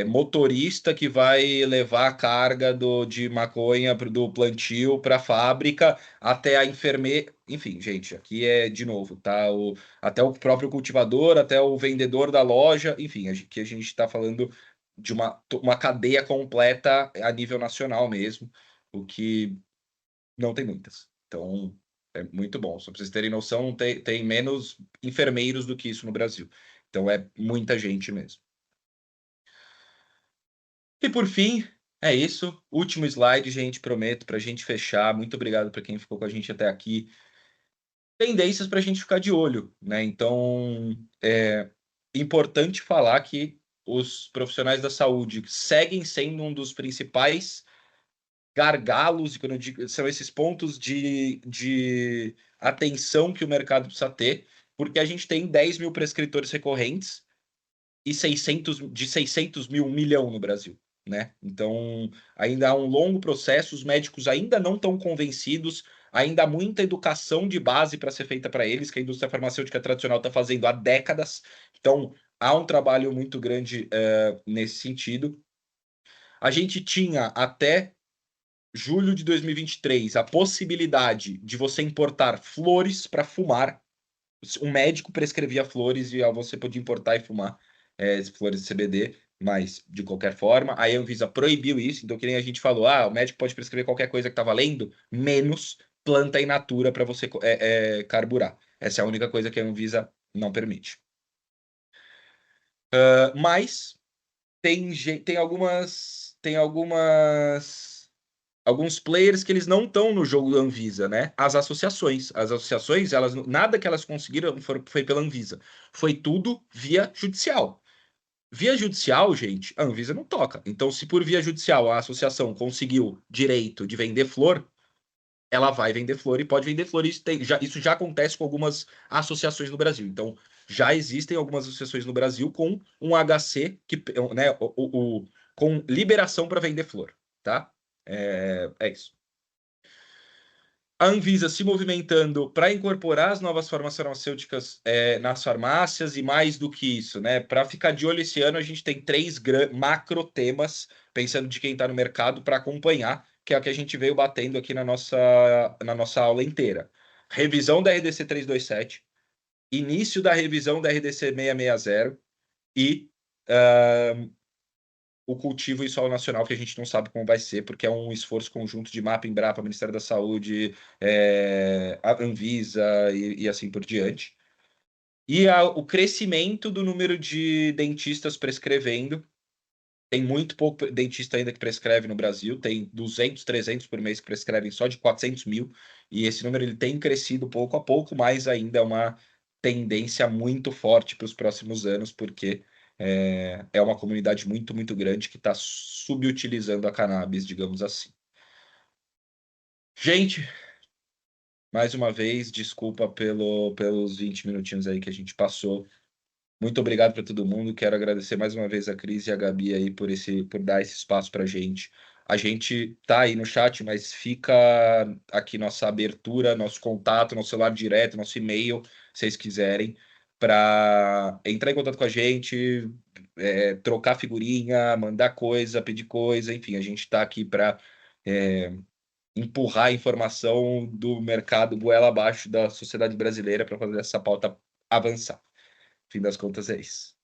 motorista que vai levar a carga de maconha do plantio para a fábrica até a enfermeira. Enfim, gente, aqui é de novo, tá? Até o próprio cultivador, até o vendedor da loja, enfim, aqui a gente está falando de uma cadeia completa a nível nacional mesmo, o que não tem muitas. Então, é muito bom. Só para vocês terem noção, tem menos enfermeiros do que isso no Brasil. Então, é muita gente mesmo. E por fim, é isso. Último slide, gente, prometo, para a gente fechar. Muito obrigado para quem ficou com a gente até aqui. Tendências para a gente ficar de olho, né? Então, é importante falar que os profissionais da saúde seguem sendo um dos principais gargalos, e quando eu digo, são esses pontos de atenção que o mercado precisa ter, porque a gente tem 10 mil prescritores recorrentes e 600 mil, 1 milhão no Brasil, né? Então, ainda há um longo processo, os médicos ainda não estão convencidos, ainda há muita educação de base para ser feita para eles, que a indústria farmacêutica tradicional está fazendo há décadas. Então, há um trabalho muito grande nesse sentido. A gente tinha até julho de 2023 a possibilidade de você importar flores para fumar. Um médico prescrevia flores e você podia importar e fumar flores de CBD, mas de qualquer forma, a Anvisa proibiu isso. Então, que nem a gente falou, o médico pode prescrever qualquer coisa que tá valendo, menos planta in natura para você carburar. Essa é a única coisa que a Anvisa não permite. Mas tem alguns players que eles não estão no jogo da Anvisa, né? As associações, nada que elas conseguiram foi pela Anvisa, foi tudo via judicial. Via judicial, gente, a Anvisa não toca. Então, se por via judicial a associação conseguiu direito de vender flor, ela vai vender flor e pode vender flor. Isso já acontece com algumas associações no Brasil. Então, já existem algumas associações no Brasil com um HC, né, com liberação para vender flor, tá? É isso. A Anvisa se movimentando para incorporar as novas formas farmacêuticas nas farmácias e mais do que isso, né? Para ficar de olho esse ano, a gente tem 3 macro temas, pensando de quem está no mercado, para acompanhar, que é o que a gente veio batendo aqui na nossa aula inteira. Revisão da RDC 327, início da revisão da RDC 660 e o cultivo e solo nacional, que a gente não sabe como vai ser, porque é um esforço conjunto de MAPA, Embrapa, Ministério da Saúde, a Anvisa e assim por diante. E o crescimento do número de dentistas prescrevendo. Tem muito pouco dentista ainda que prescreve no Brasil, tem 200, 300 por mês que prescrevem só de 400 mil, e esse número ele tem crescido pouco a pouco, mas ainda é uma tendência muito forte para os próximos anos, porque é uma comunidade muito, muito grande que está subutilizando a cannabis, digamos assim. Gente, mais uma vez, desculpa pelos 20 minutinhos aí que a gente passou. Muito obrigado para todo mundo. Quero agradecer mais uma vez a Cris e a Gabi aí por dar esse espaço para a gente. A gente tá aí no chat, mas fica aqui nossa abertura, nosso contato, nosso celular direto, nosso e-mail, se vocês quiserem, para entrar em contato com a gente, trocar figurinha, mandar coisa, pedir coisa, enfim, a gente está aqui para empurrar a informação do mercado goela abaixo da sociedade brasileira para fazer essa pauta avançar. Fim das contas, é isso.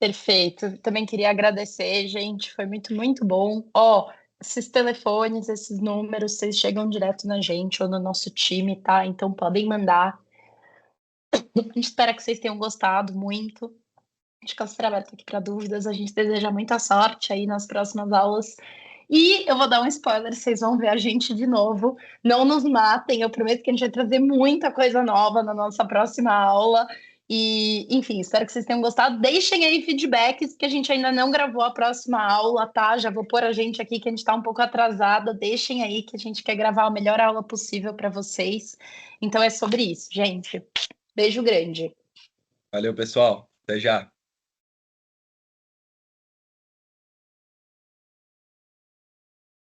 Perfeito. Também queria agradecer, gente. Foi muito, muito bom. Esses telefones, esses números, vocês chegam direto na gente ou no nosso time, tá? Então podem mandar. A gente espera que vocês tenham gostado muito. A gente fica super aberto aqui para dúvidas. A gente deseja muita sorte aí nas próximas aulas. E eu vou dar um spoiler, vocês vão ver a gente de novo. Não nos matem, eu prometo que a gente vai trazer muita coisa nova na nossa próxima aula. E, enfim, espero que vocês tenham gostado. Deixem aí feedbacks, porque a gente ainda não gravou a próxima aula, tá? Já vou pôr a gente aqui, que a gente está um pouco atrasada. Deixem aí, que a gente quer gravar a melhor aula possível para vocês. Então é sobre isso, gente. Beijo grande. Valeu, pessoal. Até já.